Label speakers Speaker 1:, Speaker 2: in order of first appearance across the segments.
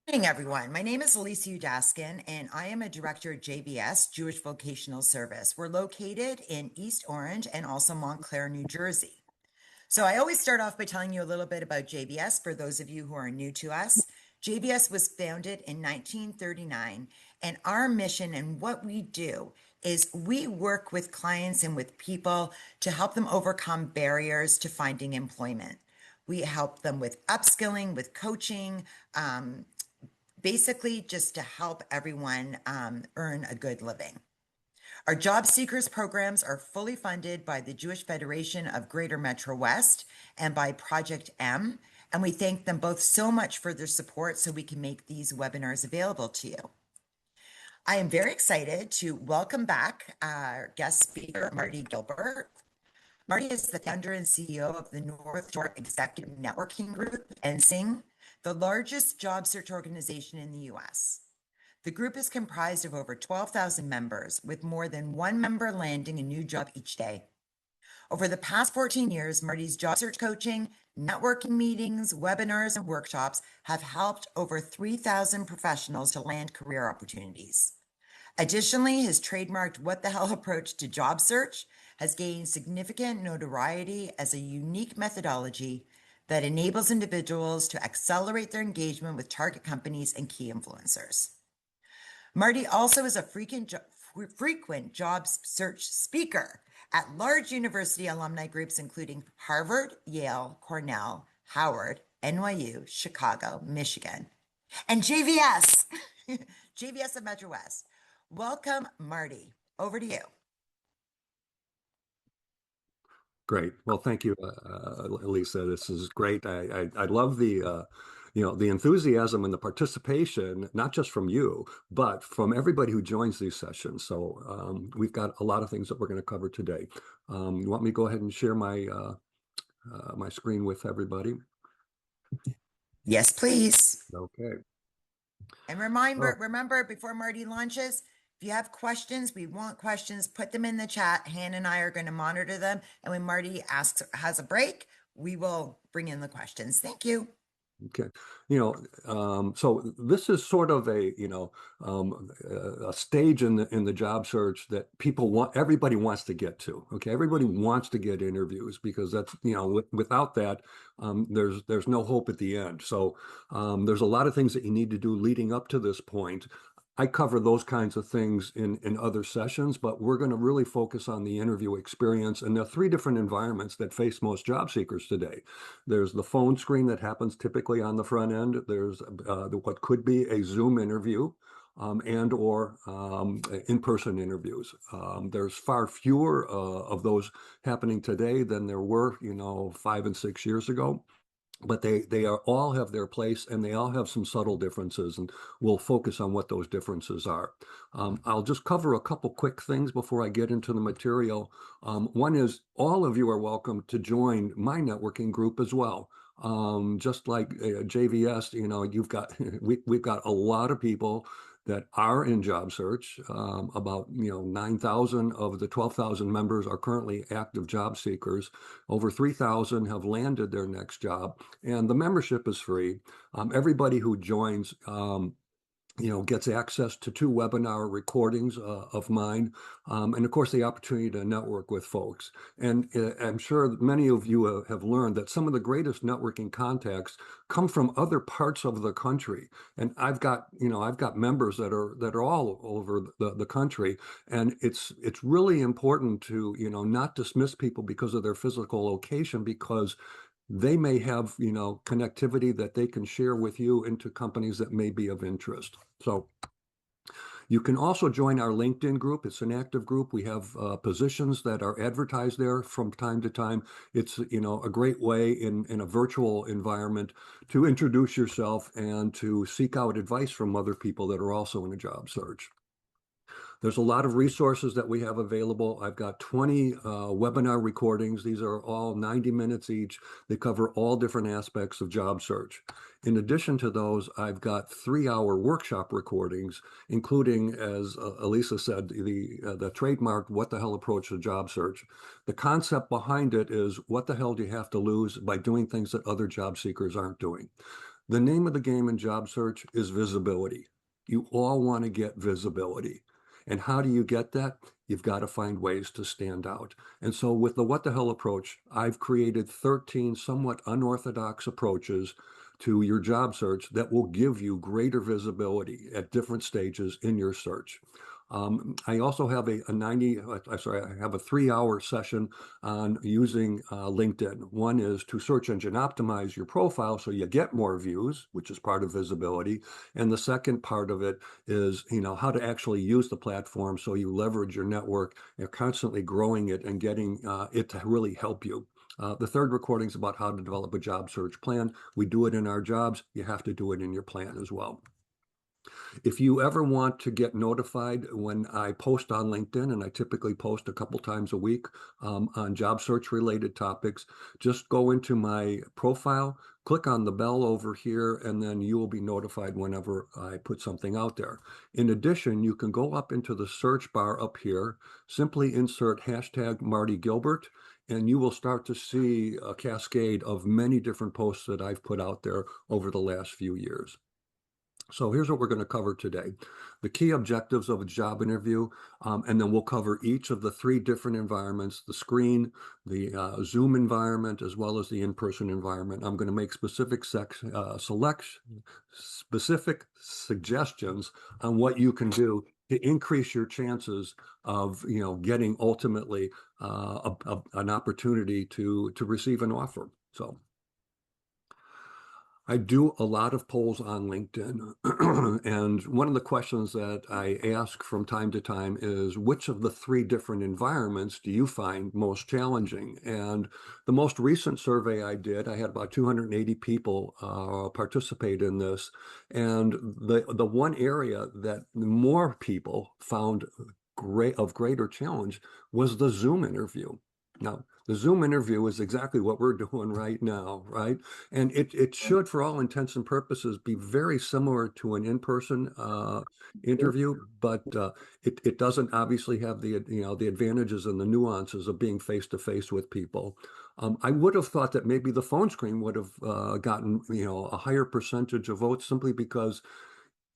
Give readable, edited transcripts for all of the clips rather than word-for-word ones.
Speaker 1: Morning, everyone. My name is Elisa Udaskin, and I am a director at JVS, Jewish Vocational Service. We're located in East Orange and also Montclair, New Jersey. So I always start off by telling you a little bit about JVS for those of you who are new to us. JVS was founded in 1939, and our mission and what we do is we work with clients and with people to help them overcome barriers to finding employment. We help them with upskilling, with coaching, basically just to help everyone earn a good living. Our job seekers programs are fully funded by the Jewish Federation of Greater MetroWest and by Project M, and we thank them both so much for their support so we can make these webinars available to you. I am very excited to welcome back our guest speaker, Marty Gilbert. Marty is the founder and CEO of the North Shore Executive Networking Group, NSENG, the largest job search organization in the US. The group is comprised of over 12,000 members, with more than one member landing a new job each day. Over the past 14 years, Marty's job search coaching, networking meetings, webinars, and workshops have helped over 3,000 professionals to land career opportunities. Additionally, his trademarked "what the hell" approach to job search has gained significant notoriety as a unique methodology that enables individuals to accelerate their engagement with target companies and key influencers. Marty also is a frequent job search speaker at large university alumni groups including Harvard, Yale, Cornell, Howard, NYU, Chicago, Michigan, and JVS, JVS of MetroWest. Welcome, Marty. Over to you.
Speaker 2: Great. Well, thank you, Lisa. This is great. I love the the enthusiasm and the participation, not just from you, but from everybody who joins these sessions. So we've got a lot of things that we're going to cover today. You want me to go ahead and share my my screen with everybody?
Speaker 1: Yes, please.
Speaker 2: Okay.
Speaker 1: And remember, before Marty launches, if you have questions, we want questions, put them in the chat. Han and I are going to monitor them. And when Marty has a break, we will bring in the questions. Thank you.
Speaker 2: Okay. So this is sort of a, a stage in the job search that everybody wants to get to. Okay. Everybody wants to get interviews because that's, without that, there's no hope at the end. So there's a lot of things that you need to do leading up to this point. I cover those kinds of things in other sessions, but we're going to really focus on the interview experience. And there are three different environments that face most job seekers today. There's the phone screen that happens typically on the front end. There's what could be a Zoom interview and or in-person interviews. There's far fewer of those happening today than there were, 5 and 6 years ago. But they all have their place, and they all have some subtle differences, and we'll focus on what those differences are. I'll just cover a couple quick things before I get into the material. One is all of you are welcome to join my networking group as well. Just like JVS, we've got a lot of people that are in job search. About 9,000 of the 12,000 members are currently active job seekers. Over 3,000 have landed their next job, and the membership is free. Everybody who joins gets access to 2 webinar recordings of mine, and of course the opportunity to network with folks. And I'm sure that many of you have learned that some of the greatest networking contacts come from other parts of the country. And I've got members that are all over the country, and it's really important to not dismiss people because of their physical location, because they may have, connectivity that they can share with you into companies that may be of interest. So you can also join our LinkedIn group. It's an active group. We have positions that are advertised there from time to time. It's, a great way in a virtual environment to introduce yourself and to seek out advice from other people that are also in a job search. There's a lot of resources that we have available. I've got 20 webinar recordings. These are all 90 minutes each. They cover all different aspects of job search. In addition to those, I've got 3-hour workshop recordings, including, as Elisa said, the trademark "what the hell" approach to job search. The concept behind it is, what the hell do you have to lose by doing things that other job seekers aren't doing? The name of the game in job search is visibility. You all want to get visibility. And how do you get that? You've got to find ways to stand out. And so with the what the hell approach, I've created 13 somewhat unorthodox approaches to your job search that will give you greater visibility at different stages in your search. I also have I have a 3-hour session on using LinkedIn. One is to search engine optimize your profile so you get more views, which is part of visibility. And the second part of it is, how to actually use the platform so you leverage your network. You're constantly growing it and getting it to really help you. The third recording is about how to develop a job search plan. We do it in our jobs. You have to do it in your plan as well. If you ever want to get notified when I post on LinkedIn, and I typically post a couple times a week on job search related topics, just go into my profile, click on the bell over here, and then you will be notified whenever I put something out there. In addition, you can go up into the search bar up here, simply insert hashtag Marty Gilbert, and you will start to see a cascade of many different posts that I've put out there over the last few years. So here's what we're going to cover today. The key objectives of a job interview, and then we'll cover each of the 3 different environments, the screen, the Zoom environment, as well as the in-person environment. I'm going to make specific specific suggestions on what you can do to increase your chances of, getting ultimately an opportunity to receive an offer. So I do a lot of polls on LinkedIn. And one of the questions that I ask from time to time is, which of the 3 different environments do you find most challenging? And the most recent survey I did, I had about 280 people participate in this. And the one area that more people found of greater challenge was the Zoom interview. Now, the Zoom interview is exactly what we're doing right now, right? And it should, for all intents and purposes, be very similar to an in-person interview, but it doesn't obviously have the advantages and the nuances of being face-to-face with people. I would have thought that maybe the phone screen would have gotten a higher percentage of votes simply because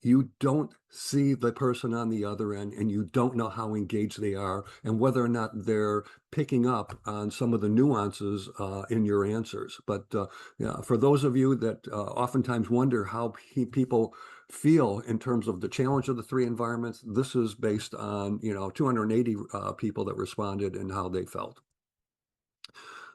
Speaker 2: you don't see the person on the other end and you don't know how engaged they are and whether or not they're picking up on some of the nuances in your answers. But yeah, for those of you that oftentimes wonder how people feel in terms of the challenge of the 3 environments, this is based on 280 people that responded and how they felt.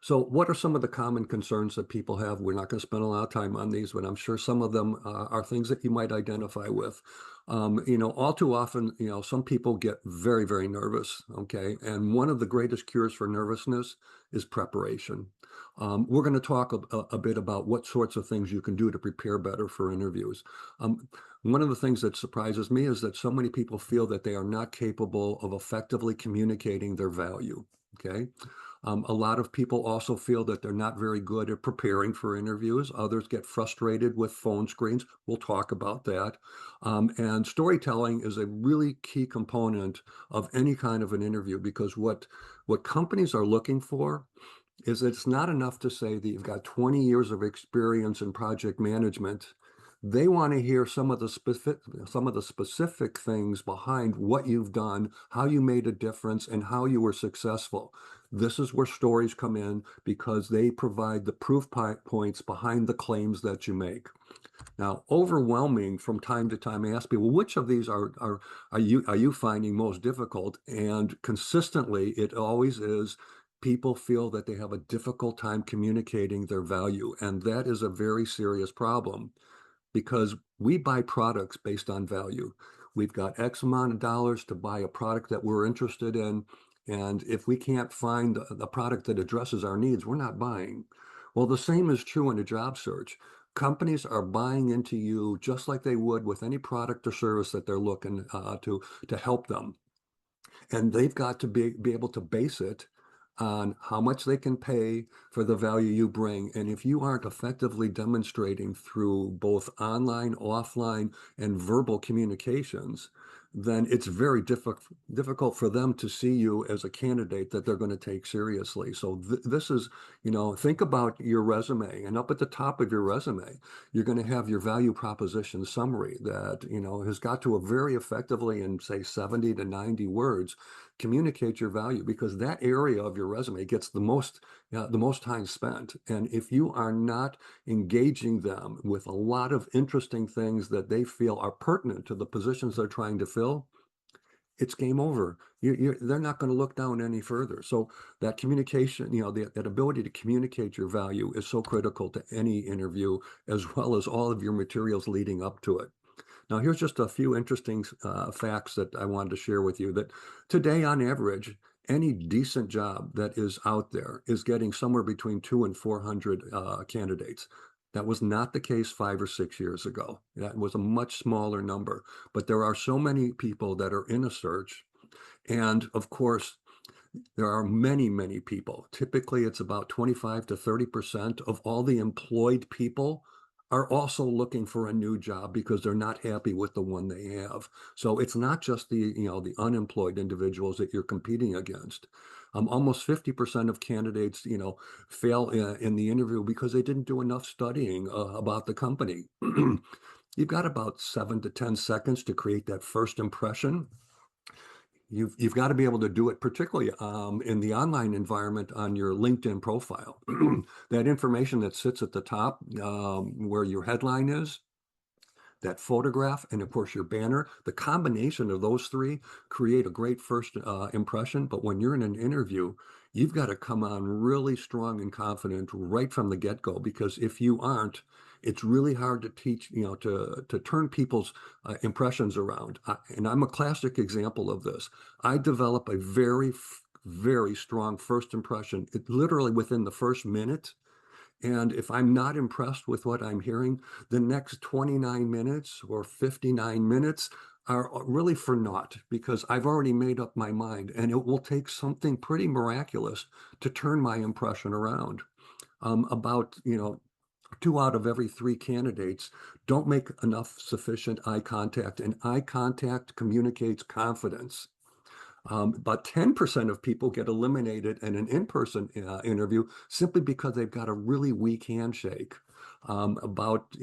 Speaker 2: So what are some of the common concerns that people have? We're not going to spend a lot of time on these, but I'm sure some of them are things that you might identify with. All too often, some people get very, very nervous, okay? And one of the greatest cures for nervousness is preparation. We're going to talk a bit about what sorts of things you can do to prepare better for interviews. One of the things that surprises me is that so many people feel that they are not capable of effectively communicating their value, okay? A lot of people also feel that they're not very good at preparing for interviews. Others get frustrated with phone screens. We'll talk about that. And storytelling is a really key component of any kind of an interview, because what companies are looking for is that it's not enough to say that you've got 20 years of experience in project management. They want to hear some of the specific things behind what you've done, how you made a difference, and how you were successful. This is where stories come in, because they provide the proof points behind the claims that you make. Now, overwhelming from time to time, I ask people, which of these are you finding most difficult? And consistently, it always is, people feel that they have a difficult time communicating their value, and that is a very serious problem, because we buy products based on value. We've got X amount of dollars to buy a product that we're interested in. And if we can't find the product that addresses our needs, we're not buying. Well, the same is true in a job search. Companies are buying into you just like they would with any product or service that they're looking to help them. And they've got to be able to base it on how much they can pay for the value you bring. And if you aren't effectively demonstrating through both online, offline, and verbal communications then it's very difficult for them to see you as a candidate that they're going to take seriously. So this is, think about your resume, and up at the top of your resume, you're going to have your value proposition summary that, has got to a very effectively in say 70 to 90 words, communicate your value, because that area of your resume gets the most time spent. And if you are not engaging them with a lot of interesting things that they feel are pertinent to the positions they're trying to fill, it's game over. They're not going to look down any further. So that communication, that ability to communicate your value is so critical to any interview, as well as all of your materials leading up to it. Now, here's just a few interesting facts that I wanted to share with you, that today, on average, any decent job that is out there is getting somewhere between 200 and 400 candidates. That was not the case 5 or 6 years ago. That was a much smaller number. But there are so many people that are in a search. And of course, there are many, many people. Typically, it's about 25 to 30% of all the employed people are also looking for a new job because they're not happy with the one they have. So it's not just the unemployed individuals that you're competing against. Almost 50% of candidates, fail in the interview because they didn't do enough studying about the company. You've got about 7 to 10 seconds to create that first impression. You've got to be able to do it, particularly in the online environment on your LinkedIn profile. That information that sits at the top where your headline is, that photograph, and of course your banner, the combination of those three create a great first impression. But when you're in an interview, you've got to come on really strong and confident right from the get-go, because if you aren't, it's really hard to teach, to turn people's impressions around. And I'm a classic example of this. I develop a very strong first impression, literally within the first minute. And if I'm not impressed with what I'm hearing, the next 29 minutes or 59 minutes are really for naught, because I've already made up my mind, and it will take something pretty miraculous to turn my impression around. About, 2 out of every 3 candidates don't make enough sufficient eye contact, and eye contact communicates confidence. About 10% of people get eliminated in an in-person interview simply because they've got a really weak handshake. About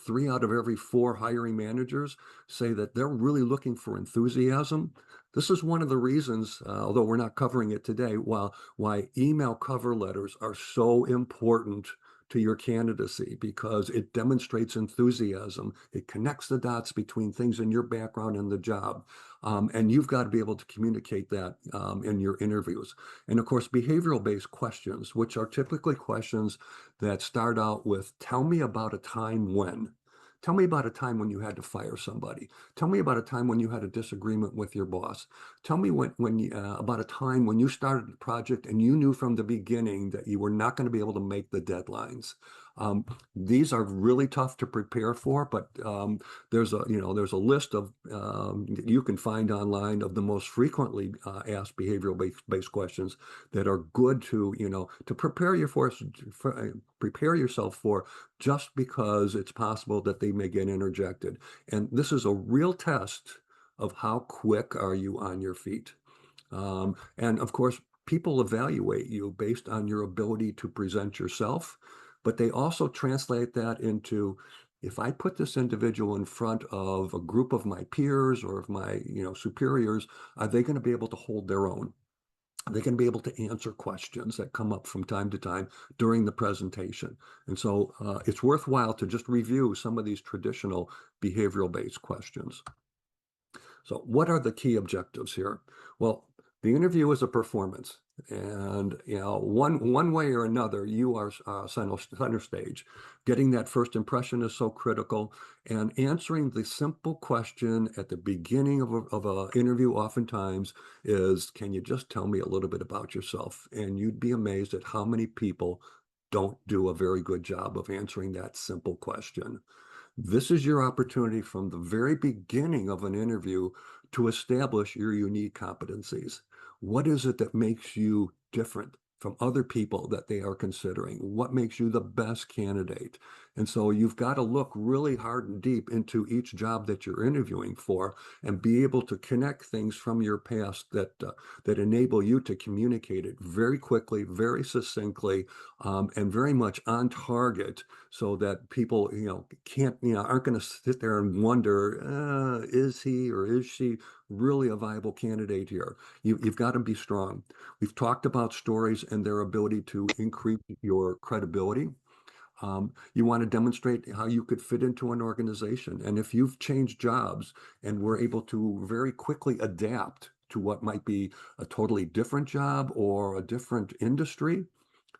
Speaker 2: 3 out of every 4 hiring managers say that they're really looking for enthusiasm. This is one of the reasons, although we're not covering it today, why email cover letters are so important to your candidacy, because it demonstrates enthusiasm. It connects the dots between things in your background and the job. And you've got to be able to communicate that in your interviews. And of course, behavioral-based questions, which are typically questions that start out with, tell me about a time when. Tell me about a time when you had to fire somebody. Tell me about a time when you had a disagreement with your boss. Tell me about a time when you started a project and you knew from the beginning that you were not going to be able to make the deadlines. These are really tough to prepare for, but there's a list of you can find online of the most frequently asked behavioral-based questions that are good to prepare prepare yourself for, just because it's possible that they may get interjected. And this is a real test of how quick are you on your feet. And of course, people evaluate you based on your ability to present yourself, but they also translate that into, if I put this individual in front of a group of my peers or of my, superiors, are they going to be able to hold their own? They can be able to answer questions that come up from time to time during the presentation. And so it's worthwhile to just review some of these traditional behavioral-based questions. So what are the key objectives here? Well, the interview is a performance. And, one way or another, you are center stage. Getting that first impression is so critical. And answering the simple question at the beginning of an interview oftentimes is, can you just tell me a little bit about yourself? And you'd be amazed at how many people don't do a very good job of answering that simple question. This is your opportunity from the very beginning of an interview to establish your unique competencies. What is it that makes you different from other people that they are considering? What makes you the best candidate? And so you've got to look really hard and deep into each job that you're interviewing for and be able to connect things from your past that enable you to communicate it very quickly, very succinctly, and very much on target so that people, can't, aren't going to sit there and wonder, is he or is she really a viable candidate here? You've got to be strong. We've talked about stories and their ability to increase your credibility. You want to demonstrate how you could fit into an organization. And if you've changed jobs and were able to very quickly adapt to what might be a totally different job or a different industry,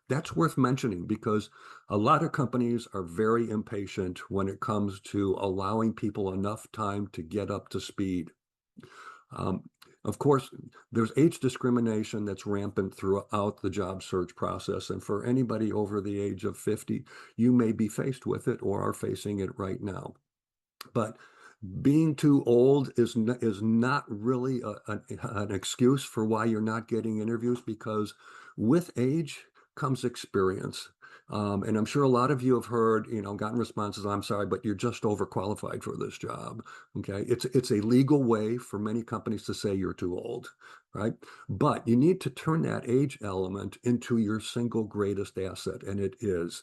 Speaker 2: that's worth mentioning because a lot of companies are very impatient when it comes to allowing people enough time to get up to speed. Um, of course, there's age discrimination that's rampant throughout the job search process. And for anybody over the age of 50, you may be faced with it or are facing it right now. But being too old is not really an excuse for why you're not getting interviews because with age comes experience. And I'm sure a lot of you have heard, gotten responses, I'm sorry, but you're just overqualified for this job. Okay. It's a legal way for many companies to say you're too old, right? But you need to turn that age element into your single greatest asset, and it is.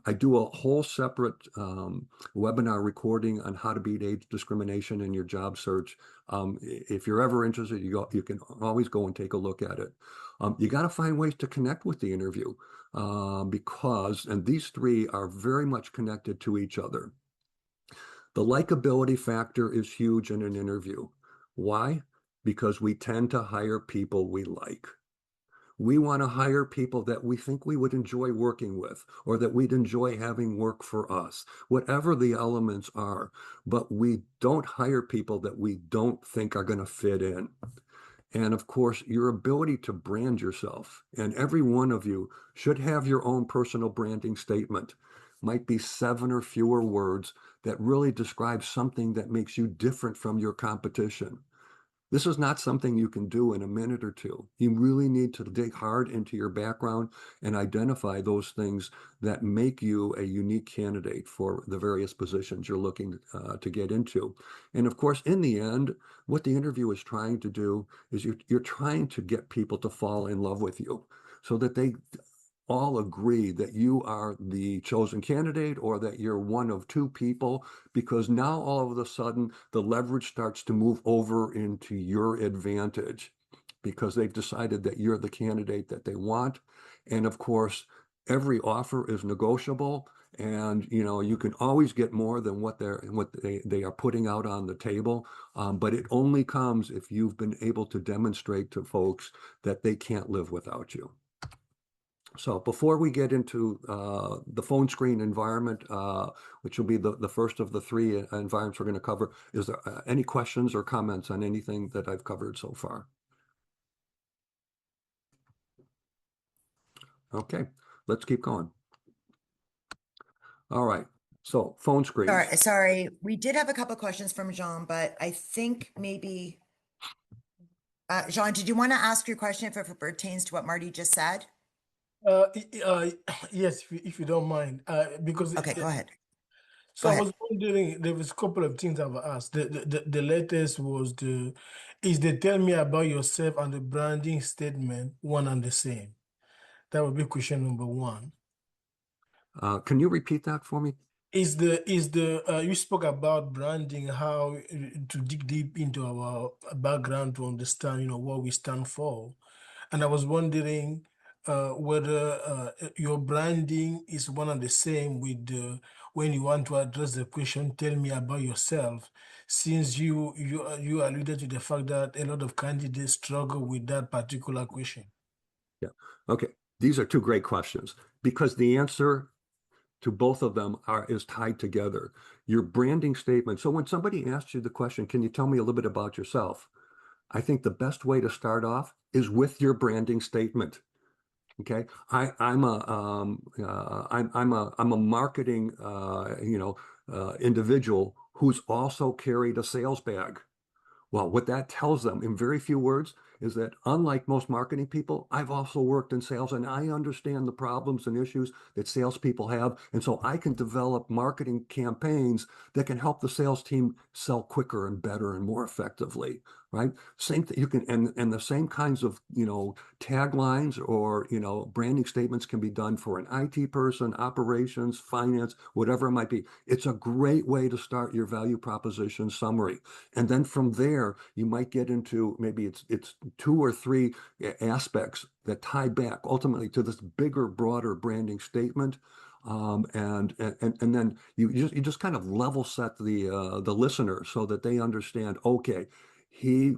Speaker 2: I do a whole separate webinar recording on how to beat age discrimination in your job search. If you're ever interested, you can always go and take a look at it. You got to find ways to connect with the interview and these three are very much connected to each other. The likability factor is huge in an interview. Why? Because we tend to hire people we like. We want to hire people that we think we would enjoy working with or that we'd enjoy having work for us, whatever the elements are. But we don't hire people that we don't think are going to fit in. And of course, your ability to brand yourself, and every one of you should have your own personal branding statement. Might be 7 or fewer words that really describe something that makes you different from your competition. This is not something you can do in a minute or two. You really need to dig hard into your background and identify those things that make you a unique candidate for the various positions you're looking to get into. And of course, in the end, what the interview is trying to do is you're trying to get people to fall in love with you so that they all agree that you are the chosen candidate or that you're one of two people, because now all of a sudden the leverage starts to move over into your advantage because they've decided that you're the candidate that they want. And of course, every offer is negotiable and you can always get more than what they are putting out on the table. But it only comes if you've been able to demonstrate to folks that they can't live without you. So before we get into the phone screen environment, which will be the first of the three environments we're going to cover, is there any questions or comments on anything that I've covered so far? Okay, let's keep going. All right, so phone screens.
Speaker 1: Sorry, we did have a couple of questions from Jean, but I think maybe, Jean, did you want to ask your question if it pertains to what Marty just said?
Speaker 3: Yes, if you don't mind, because
Speaker 1: Okay, go ahead.
Speaker 3: so
Speaker 1: Go
Speaker 3: I
Speaker 1: ahead.
Speaker 3: was wondering, there was a couple of things I've asked. The latest was is the tell me about yourself and the branding statement one and the same? That would be question number one.
Speaker 2: Can you repeat that for me?
Speaker 3: Is the you spoke about branding, how to dig deep into our background to understand, what we stand for. And I was wondering whether your branding is one and the same with when you want to address the question, tell me about yourself, since you alluded to the fact that a lot of candidates struggle with that particular question.
Speaker 2: Yeah. Okay. These are two great questions because the answer to both of them is tied together. Your branding statement. So when somebody asks you the question, can you tell me a little bit about yourself? I think the best way to start off is with your branding statement. Okay, I'm a marketing individual who's also carried a sales bag. Well, what that tells them in very few words is that unlike most marketing people, I've also worked in sales and I understand the problems and issues that salespeople have. And so I can develop marketing campaigns that can help the sales team sell quicker and better and more effectively, right? Same thing you can, and the same kinds of, taglines or, branding statements can be done for an IT person, operations, finance, whatever it might be. It's a great way to start your value proposition summary. And then from there, you might get into maybe it's two or three aspects that tie back ultimately to this bigger, broader branding statement. And then you just kind of level set the listener so that they understand, okay, he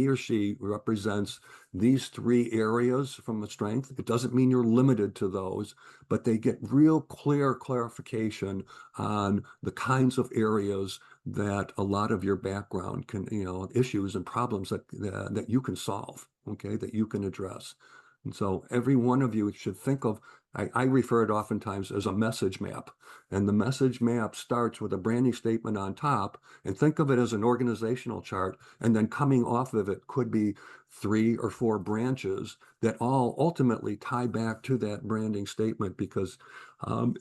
Speaker 2: or she represents these three areas from a strength. It doesn't mean you're limited to those, but they get real clear clarification on the kinds of areas that a lot of your background can, issues and problems that you can solve, okay, that you can address. And so every one of you should think of, I refer it oftentimes as a message map. And the message map starts with a branding statement on top, and think of it as an organizational chart. And then coming off of it could be 3 or 4 branches that all ultimately tie back to that branding statement. Because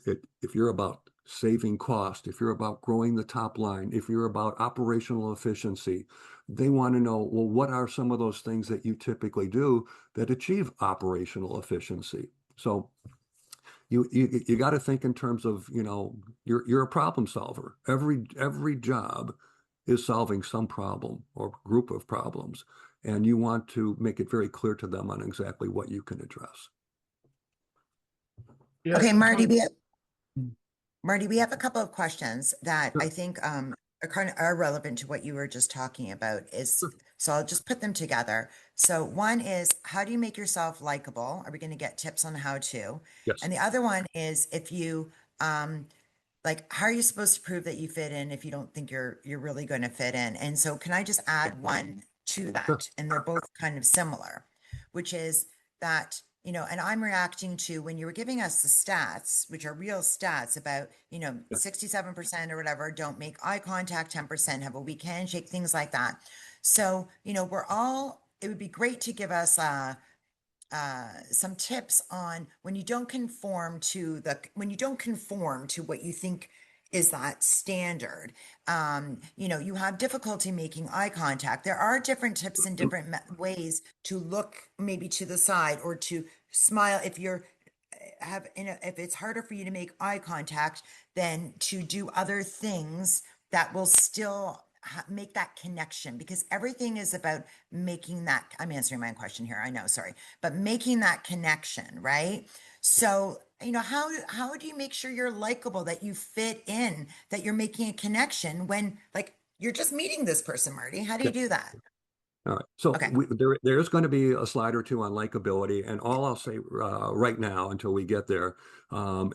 Speaker 2: if you're about saving cost, if you're about growing the top line, if you're about operational efficiency, they want to know, well, what are some of those things that you typically do that achieve operational efficiency? So you got to think in terms of, you're a problem solver. Every job is solving some problem or group of problems, and you want to make it very clear to them on exactly what you can address.
Speaker 3: Yeah,
Speaker 1: Okay, Marty,
Speaker 3: Tony.
Speaker 1: we have a couple of questions that
Speaker 2: Sure.
Speaker 1: I think are relevant to what you were just talking about. So I'll just put them together. So one is, how do you make yourself likable? Are we going to get tips on how to?
Speaker 2: Yes.
Speaker 1: And the other one is, if you like, how are you supposed to prove that you fit in if you don't think you're really going to fit in? And so can I just add one to
Speaker 2: Sure.
Speaker 1: that? And they're both kind of similar, which is that, and I'm reacting to when you were giving us the stats, which are real stats about,
Speaker 2: Yeah.
Speaker 1: 67% or whatever don't make eye contact, 10% have a weak handshake, things like that. So, it would be great to give us some tips on when you don't conform to what you think is that standard. You have difficulty making eye contact. There are different tips and different ways to look maybe to the side or to smile if if it's harder for you to make eye contact, then to do other things that will still make that connection, because everything is about making that. I'm answering my own question here, I know, sorry, but making that connection, right? So, how do you make sure you're likable, that you fit in, that you're making a connection when, like, you're just meeting this person, Marty? How do you
Speaker 2: Yeah.
Speaker 1: do that?
Speaker 2: All right. So
Speaker 1: Okay.
Speaker 2: there is going to be a slide or two on likability, and all I'll say right now until we get there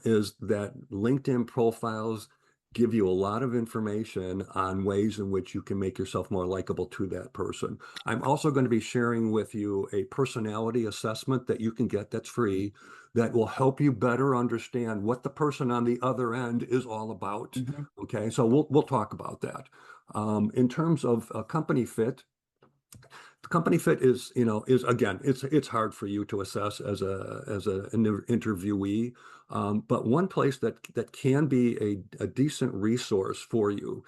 Speaker 2: is that LinkedIn profiles give you a lot of information on ways in which you can make yourself more likable to that person. I'm also going to be sharing with you a personality assessment that you can get that's free, that will help you better understand what the person on the other end is all about.
Speaker 1: Mhm.
Speaker 2: Okay, so we'll talk about that. In terms of company fit, company fit is again, it's hard for you to assess as an interviewee, but one place that can be a decent resource for you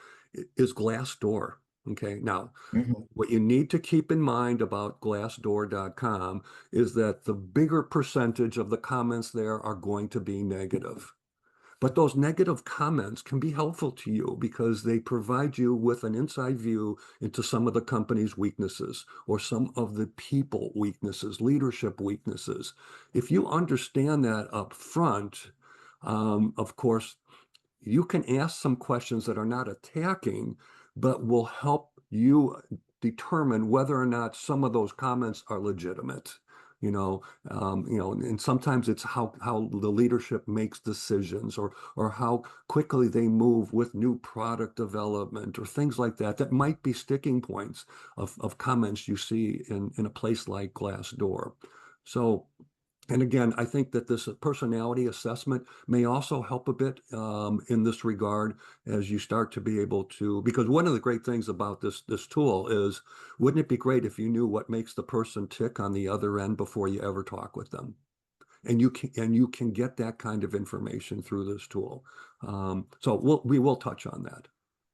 Speaker 2: is Glassdoor. Okay, now
Speaker 1: Mhm.
Speaker 2: what you need to keep in mind about Glassdoor.com is that the bigger percentage of the comments there are going to be negative. But those negative comments can be helpful to you because they provide you with an inside view into some of the company's weaknesses or some of the people weaknesses, leadership weaknesses. If you understand that up front, of course, you can ask some questions that are not attacking, but will help you determine whether or not some of those comments are legitimate. And sometimes it's how the leadership makes decisions, or how quickly they move with new product development or things like that, that might be sticking points of comments you see in a place like Glassdoor. So And again, I think that this personality assessment may also help a bit in this regard as you start to be able to, because one of the great things about this tool is, wouldn't it be great if you knew what makes the person tick on the other end before you ever talk with them? And you can get that kind of information through this tool. So we will touch on that.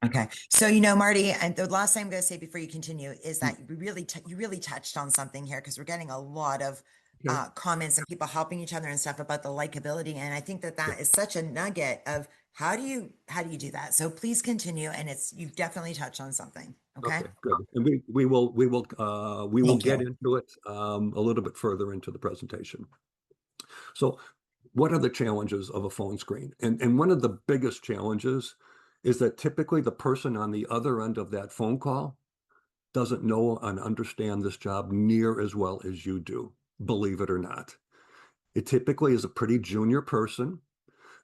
Speaker 1: Okay. So, Marty, and the last thing I'm going to say before you continue is that you really touched on something here, because we're getting a lot of
Speaker 2: Okay.
Speaker 1: comments and people helping each other and stuff about the likability. And I think that that is such a nugget of how do you do that? So please continue. And you've definitely touched on something. Okay.
Speaker 2: Okay, good. And we will
Speaker 1: Thank
Speaker 2: get
Speaker 1: you.
Speaker 2: into it a little bit further into the presentation. So what are the challenges of a phone screen? And one of the biggest challenges is that typically the person on the other end of that phone call doesn't know and understand this job near as well as you do, believe it or not. It typically is a pretty junior person.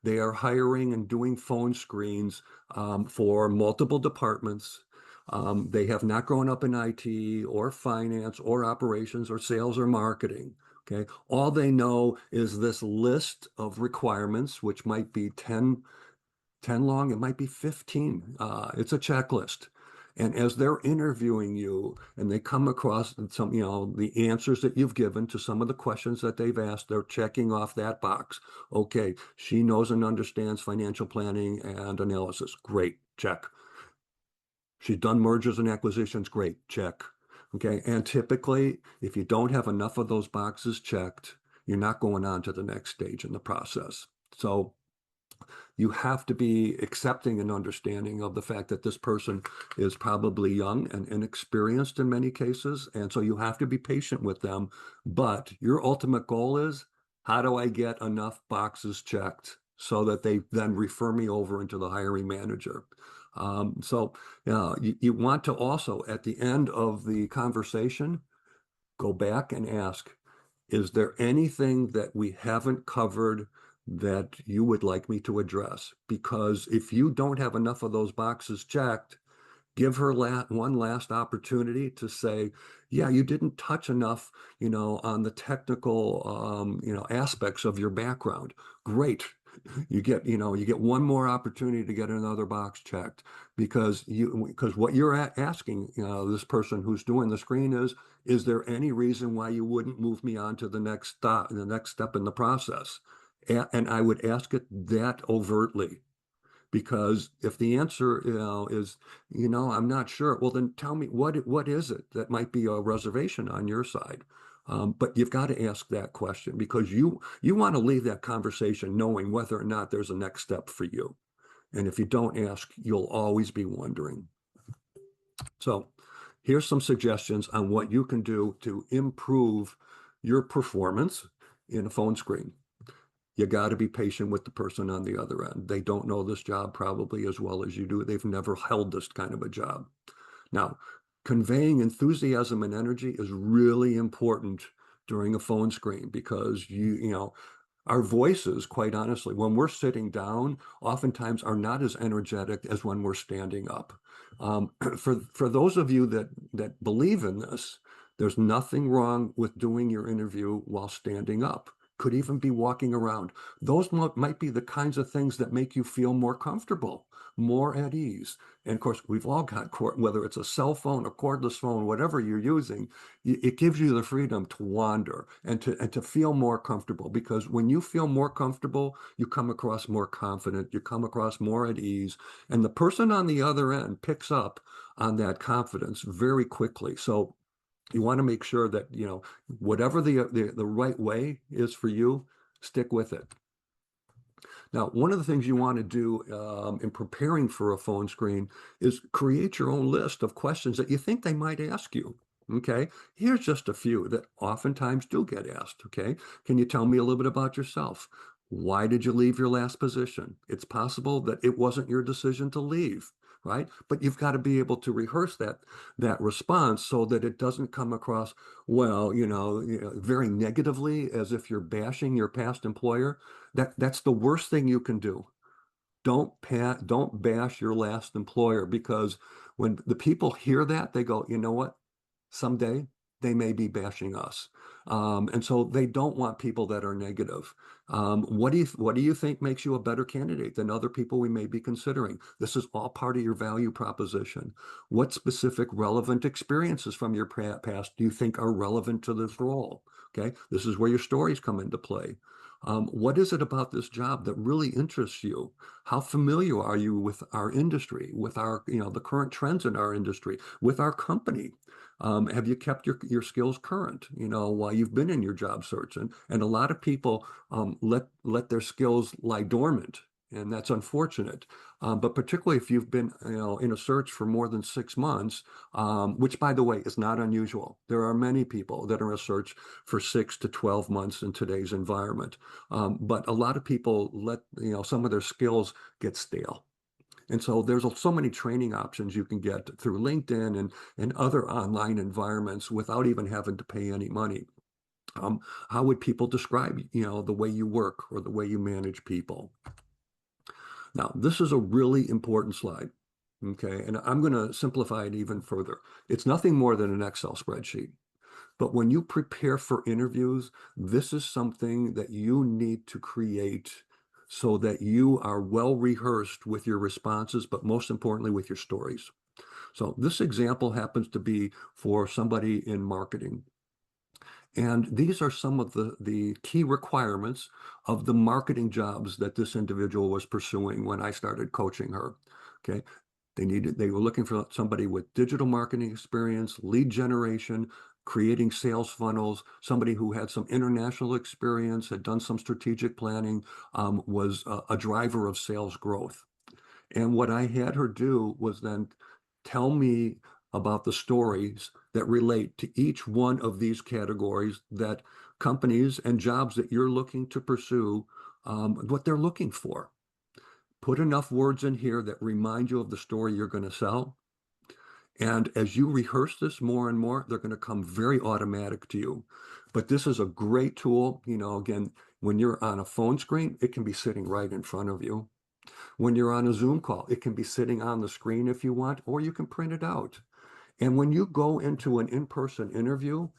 Speaker 2: They are hiring and doing phone screens for multiple departments. They have not grown up in IT or finance or operations or sales or marketing. Okay. All they know is this list of requirements, which might be 10 long, it might be 15. It's a checklist. And as they're interviewing you and they come across some, the answers that you've given to some of the questions that they've asked, they're checking off that box. Okay, she knows and understands financial planning and analysis. Great, check. She's done mergers and acquisitions. Great, check. Okay, and typically, if you don't have enough of those boxes checked, you're not going on to the next stage in the process. So you have to be accepting and understanding of the fact that this person is probably young and inexperienced in many cases. And so you have to be patient with them. But your ultimate goal is, how do I get enough boxes checked so that they then refer me over into the hiring manager? You want to also, at the end of the conversation, go back and ask, is there anything that we haven't covered that you would like me to address? Because if you don't have enough of those boxes checked, give her one last opportunity to say, yeah, you didn't touch enough, on the technical, aspects of your background. Great. You get one more opportunity to get another box checked, because what you're asking, this person who's doing the screen is there any reason why you wouldn't move me on to the next step in the process? And I would ask it that overtly. Because if the answer, is, I'm not sure, well, then tell me what is it that might be a reservation on your side. But you've got to ask that question, because you want to leave that conversation knowing whether or not there's a next step for you. And if you don't ask, you'll always be wondering. So here's some suggestions on what you can do to improve your performance in a phone screen. You got to be patient with the person on the other end. They don't know this job probably as well as you do. They've never held this kind of a job. Now, conveying enthusiasm and energy is really important during a phone screen, because our voices, quite honestly, when we're sitting down, oftentimes are not as energetic as when we're standing up. For those of you that believe in this, there's nothing wrong with doing your interview while standing up. Could even be walking around. Those might be the kinds of things that make you feel more comfortable, more at ease. And of course, we've all got, whether it's a cell phone, a cordless phone, whatever you're using, it gives you the freedom to wander and to feel more comfortable. Because when you feel more comfortable, you come across more confident, you come across more at ease, and the person on the other end picks up on that confidence very quickly. So you want to make sure that, whatever the right way is for you, stick with it. Now, one of the things you want to do in preparing for a phone screen is create your own list of questions that you think they might ask you. Okay, here's just a few that oftentimes do get asked. Okay, can you tell me a little bit about yourself? Why did you leave your last position? It's possible that it wasn't your decision to leave, right? But you've got to be able to rehearse that response so that it doesn't come across, well, very negatively, as if you're bashing your past employer. That's the worst thing you can do. Don't bash your last employer, because when the people hear that, they go, you know what? Someday they may be bashing us. And so they don't want people that are negative. What do you think makes you a better candidate than other people we may be considering? This is all part of your value proposition. What specific relevant experiences from your past do you think are relevant to this role? Okay, this is where your stories come into play. What is it about this job that really interests you? How familiar are you with our industry, with our, the current trends in our industry, with our company? Have you kept your skills current, while you've been in your job search? And a lot of people let their skills lie dormant, and that's unfortunate. But particularly if you've been, in a search for more than 6 months, which, by the way, is not unusual. There are many people that are in a search for 6 to 12 months in today's environment. But a lot of people let, some of their skills get stale. And so there's so many training options you can get through LinkedIn and other online environments without even having to pay any money. How would people describe, the way you work or the way you manage people? Now, this is a really important slide, okay? And I'm going to simplify it even further. It's nothing more than an Excel spreadsheet. But when you prepare for interviews, this is something that you need to create so that you are well rehearsed with your responses, but most importantly with your stories. So this example happens to be for somebody in marketing. And these are some of the key requirements of the marketing jobs that this individual was pursuing when I started coaching her. Okay. They were looking for somebody with digital marketing experience, lead generation, creating sales funnels, somebody who had some international experience, had done some strategic planning, was a driver of sales growth. And what I had her do was then tell me about the stories that relate to each one of these categories that companies and jobs that you're looking to pursue, what they're looking for. Put enough words in here that remind you of the story you're going to sell. And as you rehearse this more and more, they're going to come very automatic to you. But this is a great tool. Again, when you're on a phone screen, it can be sitting right in front of you. When you're on a Zoom call, it can be sitting on the screen if you want, or you can print it out. And when you go into an in-person interview,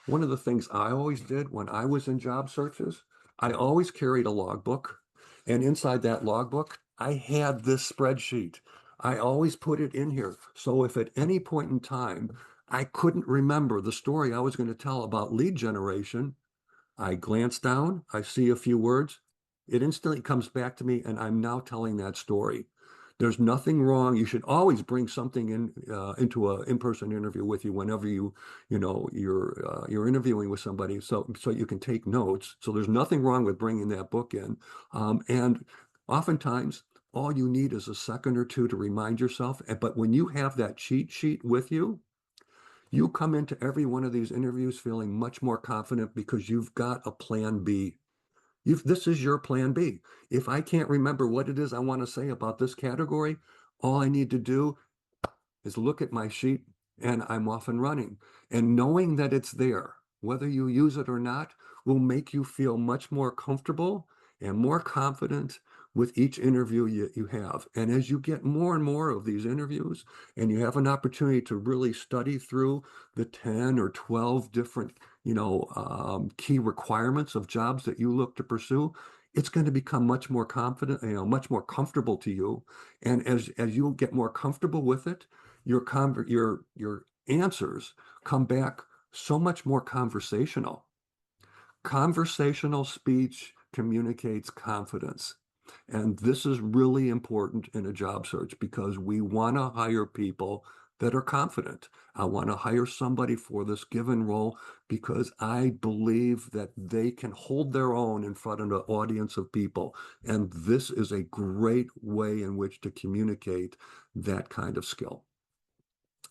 Speaker 2: one of the things I always did when I was in job searches, I always carried a logbook. And inside that logbook, I had this spreadsheet. I always put it in here. So if at any point in time, I couldn't remember the story I was going to tell about lead generation, I glance down, I see a few words, it instantly comes back to me, and I'm now telling that story. There's nothing wrong. You should always bring something into an in-person interview with you whenever you're interviewing with somebody, so you can take notes. So there's nothing wrong with bringing that book in. And oftentimes, all you need is a second or two to remind yourself. But when you have that cheat sheet with you, you come into every one of these interviews feeling much more confident because you've got a plan B. This is your plan B. If I can't remember what it is I want to say about this category, all I need to do is look at my sheet and I'm off and running. And knowing that it's there, whether you use it or not, will make you feel much more comfortable and more confident with each interview you have. And as you get more and more of these interviews and you have an opportunity to really study through the 10 or 12 different key requirements of jobs that you look to pursue, it's going to become much more confident, much more comfortable to you. And as you get more comfortable with it, your answers come back so much more conversational. Conversational speech communicates confidence. And this is really important in a job search because we want to hire people that are confident. I want to hire somebody for this given role because I believe that they can hold their own in front of an audience of people. And this is a great way in which to communicate that kind of skill.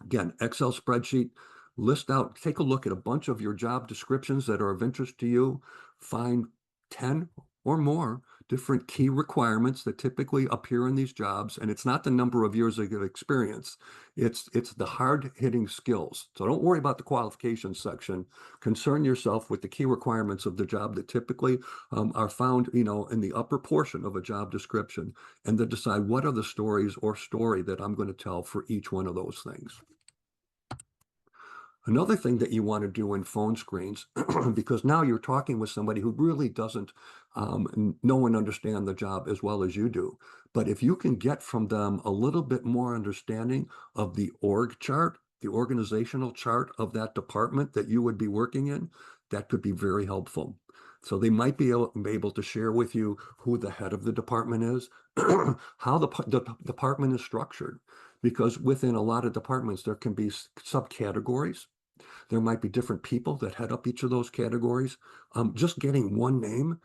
Speaker 2: Again, Excel spreadsheet, list out, take a look at a bunch of your job descriptions that are of interest to you, find 10 or more different key requirements that typically appear in these jobs. And it's not the number of years of experience, it's the hard-hitting skills. So don't worry about the qualifications section. Concern yourself with the key requirements of the job that typically are found, in the upper portion of a job description, and then decide what are the stories or story that I'm going to tell for each one of those things. Another thing that you want to do in phone screens, because now you're talking with somebody who really doesn't know and understand the job as well as you do. But if you can get from them a little bit more understanding of the org chart, the organizational chart of that department that you would be working in, that could be very helpful. So they might be able to share with you who the head of the department is, how the department is structured, because within a lot of departments, there can be subcategories. There might be different people that head up each of those categories. Just getting one name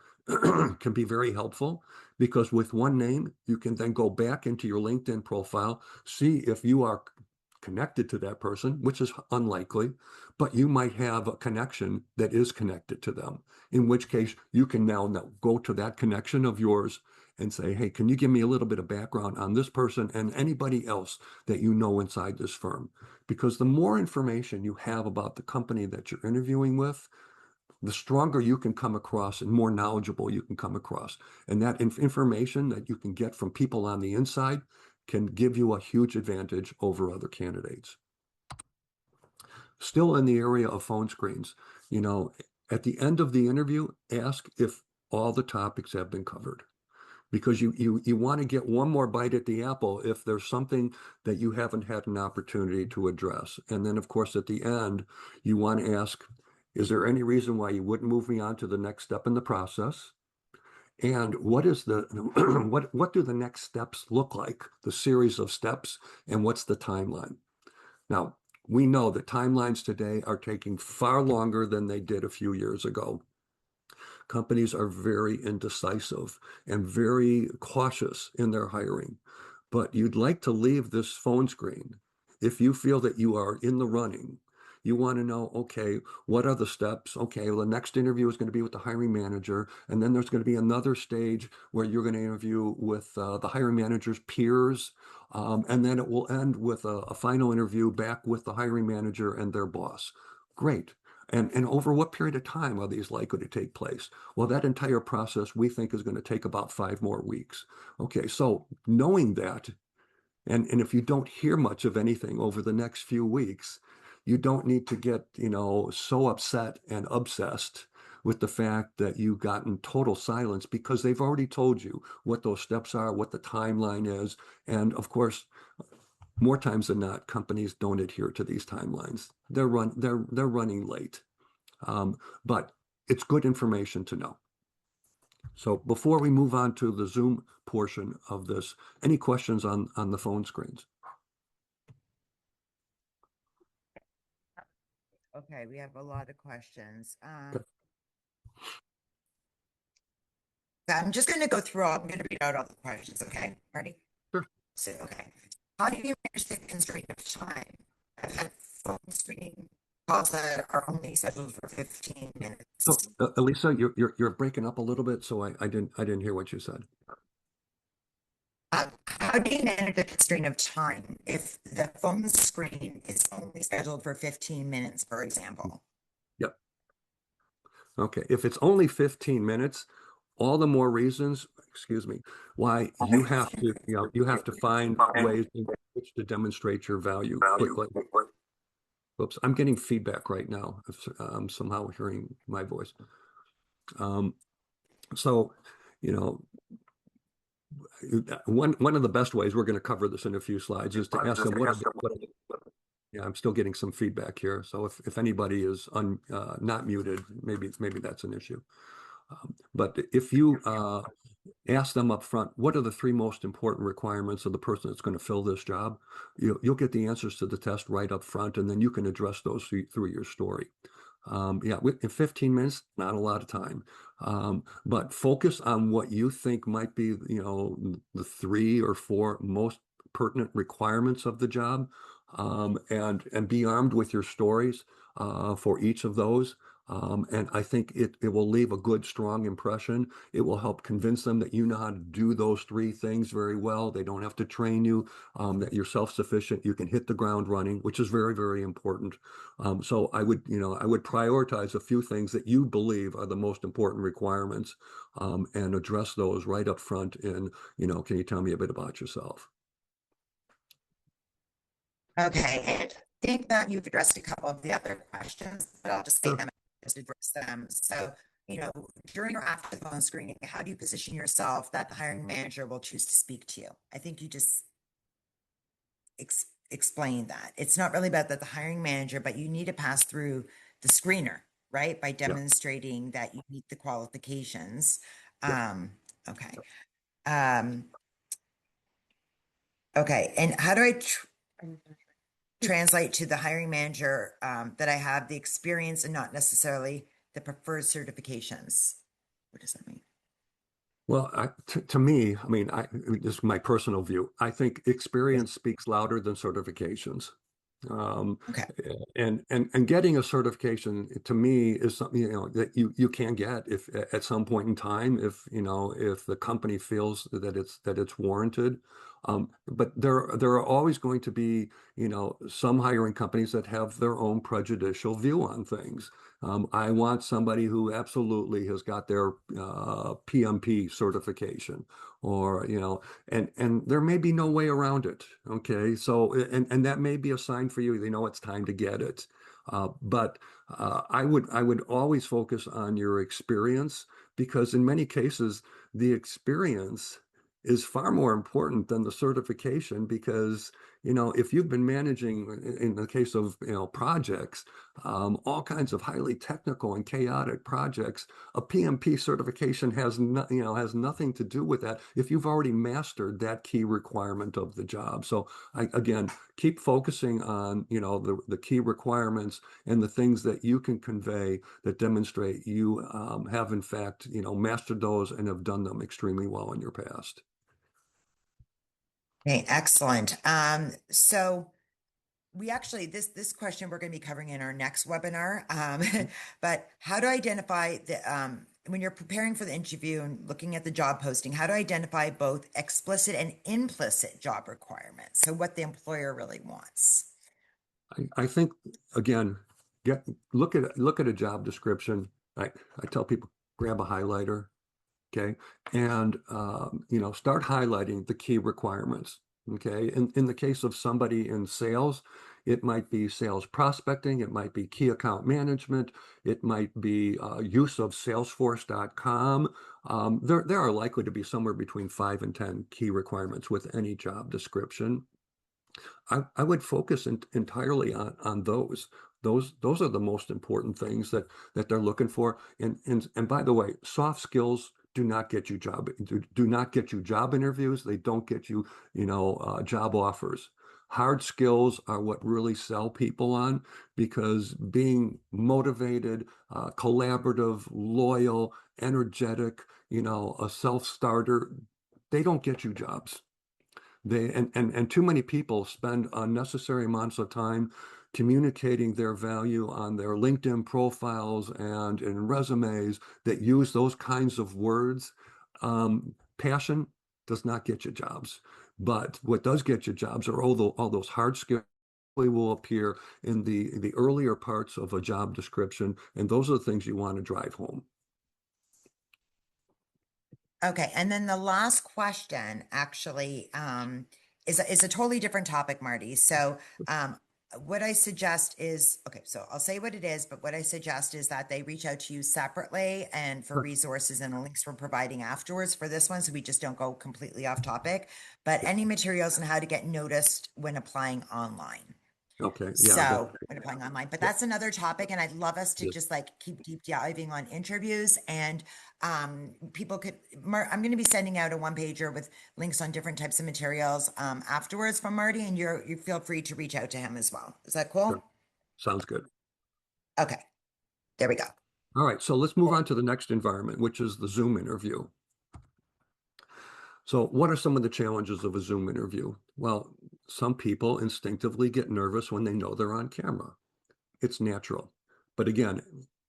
Speaker 2: can be very helpful, because with one name, you can then go back into your LinkedIn profile, see if you are connected to that person, which is unlikely, but you might have a connection that is connected to them, in which case you can now go to that connection of yours and say, hey, can you give me a little bit of background on this person and anybody else that you know inside this firm? Because the more information you have about the company that you're interviewing with, the stronger you can come across and more knowledgeable you can come across. And that information that you can get from people on the inside can give you a huge advantage over other candidates. Still in the area of phone screens, at the end of the interview, ask if all the topics have been covered, because you want to get one more bite at the apple if there's something that you haven't had an opportunity to address. And then, of course, at the end, you want to ask, is there any reason why you wouldn't move me on to the next step in the process? And what is the what do the next steps look like, the series of steps, and what's the timeline? Now, we know that timelines today are taking far longer than they did a few years ago. Companies are very indecisive and very cautious in their hiring, but you'd like to leave this phone screen. If you feel that you are in the running, you want to know, okay, what are the steps? Okay, well, the next interview is going to be with the hiring manager, and then there's going to be another stage where you're going to interview with the hiring manager's peers, and then it will end with a final interview back with the hiring manager and their boss. Great. And over what period of time are these likely to take place? Well, that entire process we think is going to take about 5 more weeks. Okay, so knowing that, and if you don't hear much of anything over the next few weeks, you don't need to get, so upset and obsessed with the fact that you've gotten total silence, because they've already told you what those steps are, what the timeline is. And of course, more times than not, companies don't adhere to these timelines. They're running late, but it's good information to know. So before we move on to the Zoom portion of this, any questions on the phone screens?
Speaker 1: Okay, we have a lot of questions.
Speaker 2: Okay.
Speaker 1: I'm just going to go through I'm going to read out all the questions. Okay, Marty?
Speaker 2: Sure.
Speaker 1: So, okay. How do you manage the constraint of time? I've had phone screening calls that are only scheduled for 15 minutes.
Speaker 2: So, Elisa, you're breaking up a little bit, so I didn't hear what you said.
Speaker 1: How do you manage the constraint of time if the phone screen is only scheduled for 15 minutes, for example?
Speaker 2: Yep. Okay. If it's only 15 minutes, all the more reasons, excuse me, why you have to find ways in which to demonstrate your value quickly. Whoops, I'm getting feedback right now. I'm somehow hearing my voice. So, one of the best ways, we're going to cover this in a few slides, is to ask them yeah, I'm still getting some feedback here. So if anybody is not muted, maybe that's an issue. But if you ask them up front, what are the 3 most important requirements of the person that's going to fill this job? You'll get the answers to the test right up front, and then you can address those through your story. Yeah, in 15 minutes, not a lot of time. But focus on what you think might be, the 3 or 4 most pertinent requirements of the job, and be armed with your stories for each of those. And I think it will leave a good, strong impression. It will help convince them that you know how to do those 3 things very well. They don't have to train you, that you're self-sufficient. You can hit the ground running, which is very, very important. So I would prioritize a few things that you believe are the most important requirements, and address those right up front in, can you tell me a bit about yourself?
Speaker 1: Okay. think that you've addressed a couple of the other questions, but I'll just say
Speaker 2: Sure.
Speaker 1: them, just address them. So, during or after the phone screening, how do you position yourself that the hiring manager will choose to speak to you? I think you just explain that. It's not really about the hiring manager, but you need to pass through the screener, right? By
Speaker 2: Yeah.
Speaker 1: demonstrating that you meet the qualifications.
Speaker 2: Yeah.
Speaker 1: Okay. Um, okay. And how do I translate to the hiring manager that I have the experience and not necessarily the preferred certifications? What does that mean?
Speaker 2: Well, to me, I mean, this is my personal view. I think experience speaks louder than certifications. Um,
Speaker 1: Okay.
Speaker 2: and getting a certification to me is something, that you can get if at some point in time, if the company feels that it's warranted. But there are always going to be, some hiring companies that have their own prejudicial view on things. I want somebody who absolutely has got their PMP certification, or and there may be no way around it. Okay, so and that may be a sign for you. It's time to get it. But I would always focus on your experience, because in many cases the experience is far more important than the certification, because if you've been managing, in the case of projects, all kinds of highly technical and chaotic projects, a PMP certification has nothing to do with that if you've already mastered that key requirement of the job. So again, keep focusing on the key requirements and the things that you can convey that demonstrate you have in fact mastered those and have done them extremely well in your past.
Speaker 1: Okay, excellent. So we actually this question we're going to be covering in our next webinar. But how to identify when you're preparing for the interview and looking at the job posting, how to identify both explicit and implicit job requirements. So what the employer really wants.
Speaker 2: I think, again, look at a job description. I tell people, grab a highlighter, okay, and start highlighting the key requirements. Okay, in the case of somebody in sales, it might be sales prospecting, it might be key account management, it might be use of Salesforce.com. There are likely to be somewhere between 5 and 10 key requirements with any job description. I would focus entirely on those. Those are the most important things that they're looking for. And by the way, soft skills do not get you job interviews. They don't get you, job offers. Hard skills are what really sell people on, because being motivated, collaborative, loyal, energetic, a self-starter, they don't get you jobs. And too many people spend unnecessary amounts of time communicating their value on their LinkedIn profiles and in resumes that use those kinds of words. Passion does not get you jobs, but what does get you jobs are all those hard skills will appear in the earlier parts of a job description, and those are the things you want to drive home.
Speaker 1: Okay, and then the last question actually is a totally different topic, Marty. So what I suggest is, okay, so I'll say what it is, but what I suggest is that they reach out to you separately and for
Speaker 2: Sure.
Speaker 1: resources and the links we're providing afterwards for this one, so we just don't go completely off topic, but any materials on how to get noticed when applying online.
Speaker 2: Okay. Yeah.
Speaker 1: So when applying online, but that's another topic. And I'd love us to
Speaker 2: Yes.
Speaker 1: just like keep deep diving on interviews, and people could, I'm going to be sending out a one pager with links on different types of materials afterwards from Marty, and you feel free to reach out to him as well. Is that
Speaker 2: Sure.
Speaker 1: cool?
Speaker 2: Sounds good.
Speaker 1: Okay, there we go.
Speaker 2: All right, so let's move on to the next environment, which is the Zoom interview. So what are some of the challenges of a Zoom interview? Well, some people instinctively get nervous when they know they're on camera. It's natural. But again,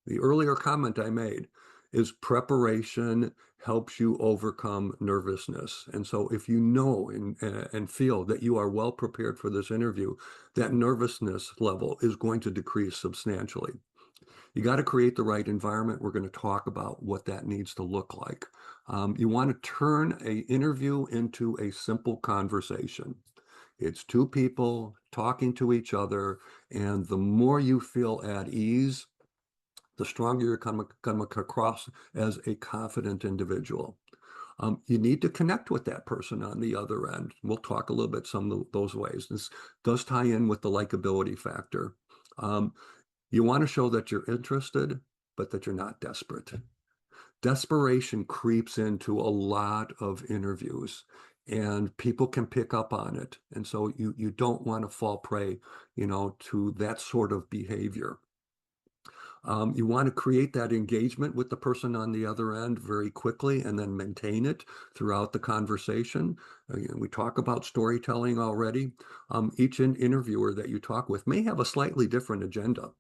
Speaker 2: the earlier comment I made is preparation helps you overcome nervousness. And so if you know and feel that you are well prepared for this interview, that nervousness level is going to decrease substantially. You got to create the right environment. We're going to talk about what that needs to look like. You want to turn an interview into a simple conversation. It's two people talking to each other, and the more you feel at ease, the stronger you're come across as a confident individual. You need to connect with that person on the other end. We'll talk a little bit some of those ways. This does tie in with the likability factor. You want to show that you're interested, but that you're not desperate. Desperation creeps into a lot of interviews, and people can pick up on it. And so you don't want to fall prey, to that sort of behavior. You want to create that engagement with the person on the other end very quickly and then maintain it throughout the conversation. We talk about storytelling already. Each interviewer that you talk with may have a slightly different agenda.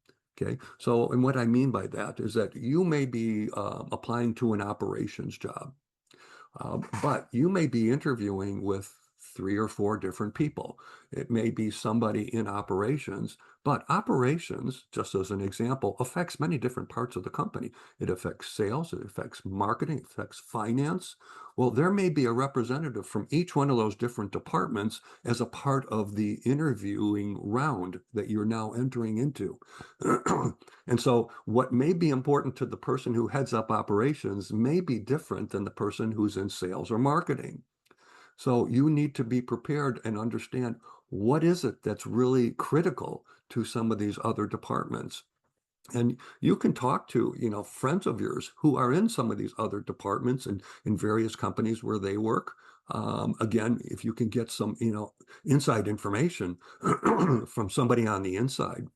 Speaker 2: Okay, so, and what I mean by that is that you may be applying to an operations job, but you may be interviewing with 3 or 4 different people. It may be somebody in operations, but operations, just as an example, affects many different parts of the company. It affects sales, it affects marketing, it affects finance. Well, there may be a representative from each one of those different departments as a part of the interviewing round that you're now entering into. And so what may be important to the person who heads up operations may be different than the person who's in sales or marketing. So you need to be prepared and understand what is it that's really critical to some of these other departments. And you can talk to, friends of yours who are in some of these other departments and in various companies where they work. Again, if you can get some, inside information from somebody on the inside,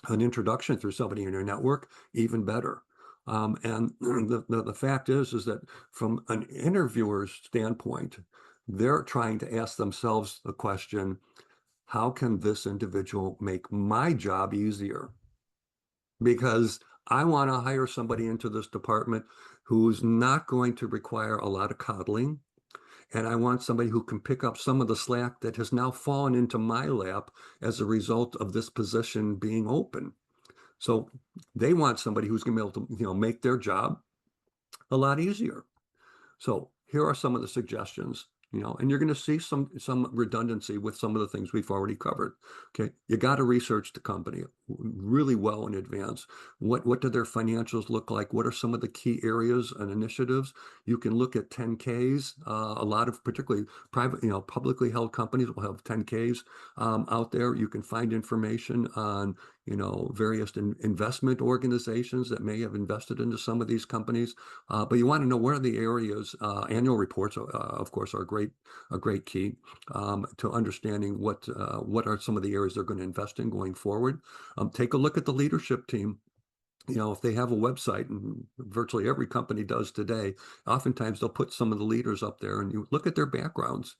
Speaker 2: an introduction through somebody in your network, even better. And the fact is that from an interviewer's standpoint, they're trying to ask themselves the question, how can this individual make my job easier? Because I want to hire somebody into this department who's not going to require a lot of coddling. And I want somebody who can pick up some of the slack that has now fallen into my lap as a result of this position being open. So they want somebody who's going to be able to, make their job a lot easier. So here are some of the suggestions, and you're going to see some redundancy with some of the things we've already covered. Okay, you got to research the company really well in advance. What do their financials look like? What are some of the key areas and initiatives? You can look at 10Ks. A lot of particularly private, publicly held companies will have 10Ks out there. You can find information on various investment organizations that may have invested into some of these companies. But you want to know where are the areas. Annual reports, of course, are a great key to understanding what are some of the areas they're going to invest in going forward. Take a look at the leadership team. If they have a website, and virtually every company does today, oftentimes they'll put some of the leaders up there and you look at their backgrounds.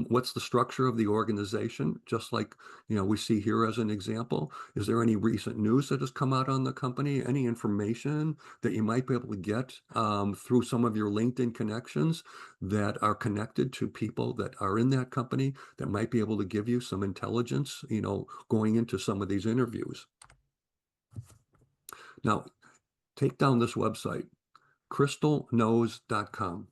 Speaker 2: What's the structure of the organization? Just like, we see here as an example. Is there any recent news that has come out on the company? Any information that you might be able to get through some of your LinkedIn connections that are connected to people that are in that company that might be able to give you some intelligence, going into some of these interviews? Now, take down this website, crystalknows.com,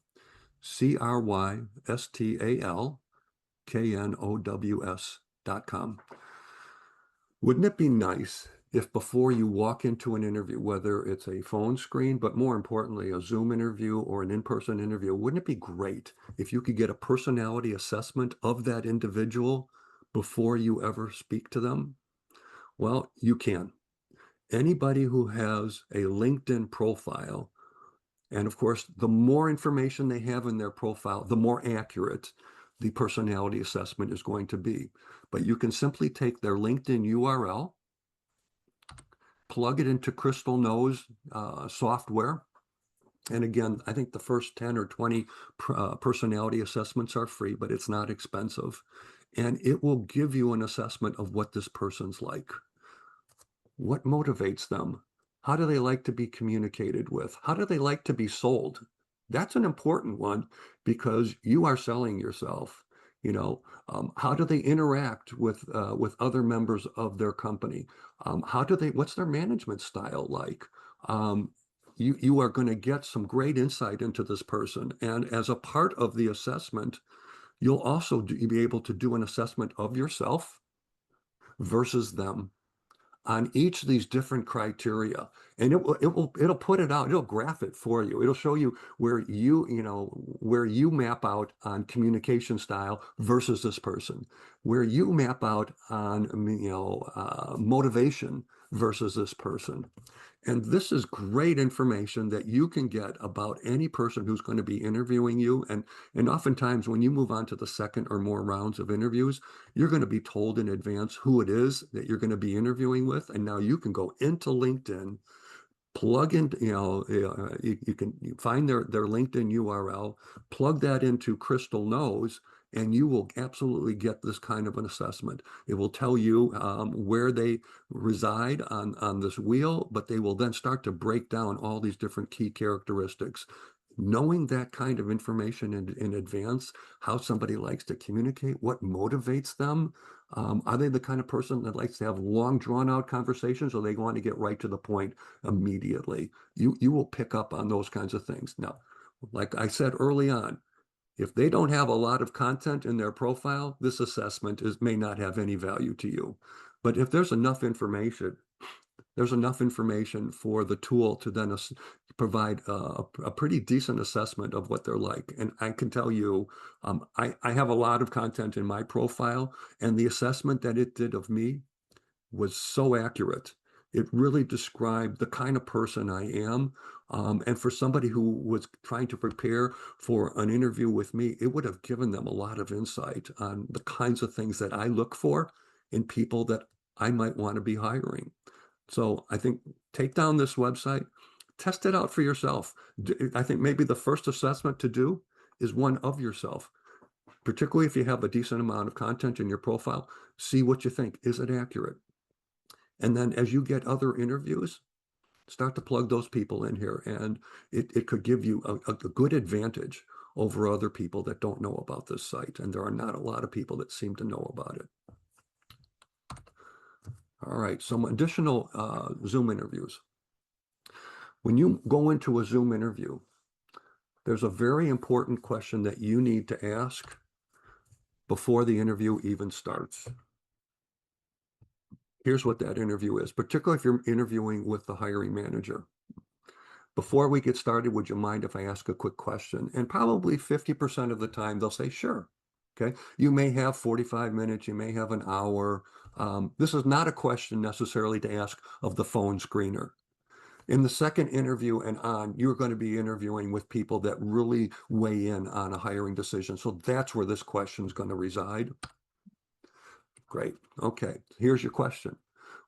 Speaker 2: CrystalKnows.com. Wouldn't it be nice if before you walk into an interview, whether it's a phone screen, but more importantly, a Zoom interview or an in-person interview, wouldn't it be great if you could get a personality assessment of that individual before you ever speak to them? Well, you can. Anybody who has a LinkedIn profile, and of course, the more information they have in their profile, the more accurate the personality assessment is going to be. But you can simply take their LinkedIn URL, plug it into Crystal Knows software. And again, I think the first 10 or 20 personality assessments are free, but it's not expensive. And it will give you an assessment of what this person's like. What motivates them? How do they like to be communicated with? How do they like to be sold? That's an important one because you are selling yourself. How do they interact with other members of their company? What's their management style like? You are going to get some great insight into this person. And as a part of the assessment, You'll also be able to do an assessment of yourself versus them on each of these different criteria, and it'll put it out, it'll graph it for you. It'll show you where where you map out on communication style versus this person, where you map out on motivation versus this person. And this is great information that you can get about any person who's going to be interviewing you. And oftentimes when you move on to the second or more rounds of interviews, you're going to be told in advance who it is that you're going to be interviewing with. And now you can go into LinkedIn, plug in, you can find their LinkedIn URL, plug that into Crystal Knows, and you will absolutely get this kind of an assessment. It will tell you where they reside on this wheel, but they will then start to break down all these different key characteristics. Knowing that kind of information in advance, how somebody likes to communicate, what motivates them. Are they the kind of person that likes to have long, drawn-out conversations, or they want to get right to the point immediately? You will pick up on those kinds of things. Now, like I said early on, if they don't have a lot of content in their profile, this assessment may not have any value to you. But if there's enough information for the tool to then provide a pretty decent assessment of what they're like. And I can tell you, I have a lot of content in my profile, and the assessment that it did of me was so accurate. It really described the kind of person I am. And for somebody who was trying to prepare for an interview with me, it would have given them a lot of insight on the kinds of things that I look for in people that I might want to be hiring. So I think take down this website, test it out for yourself. I think maybe the first assessment to do is one of yourself, particularly if you have a decent amount of content in your profile. See what you think. Is it accurate? And then as you get other interviews, start to plug those people in here, and it could give you a good advantage over other people that don't know about this site. And there are not a lot of people that seem to know about it. All right, some additional Zoom interviews. When you go into a Zoom interview, there's a very important question that you need to ask before the interview even starts. Here's what that interview is, particularly if you're interviewing with the hiring manager. Before we get started, would you mind if I ask a quick question? And probably 50% of the time they'll say, sure. Okay. You may have 45 minutes, you may have an hour. This is not a question necessarily to ask of the phone screener. In the second interview and on, you're going to be interviewing with people that really weigh in on a hiring decision. So that's where this question is going to reside. Great. Okay. Here's your question.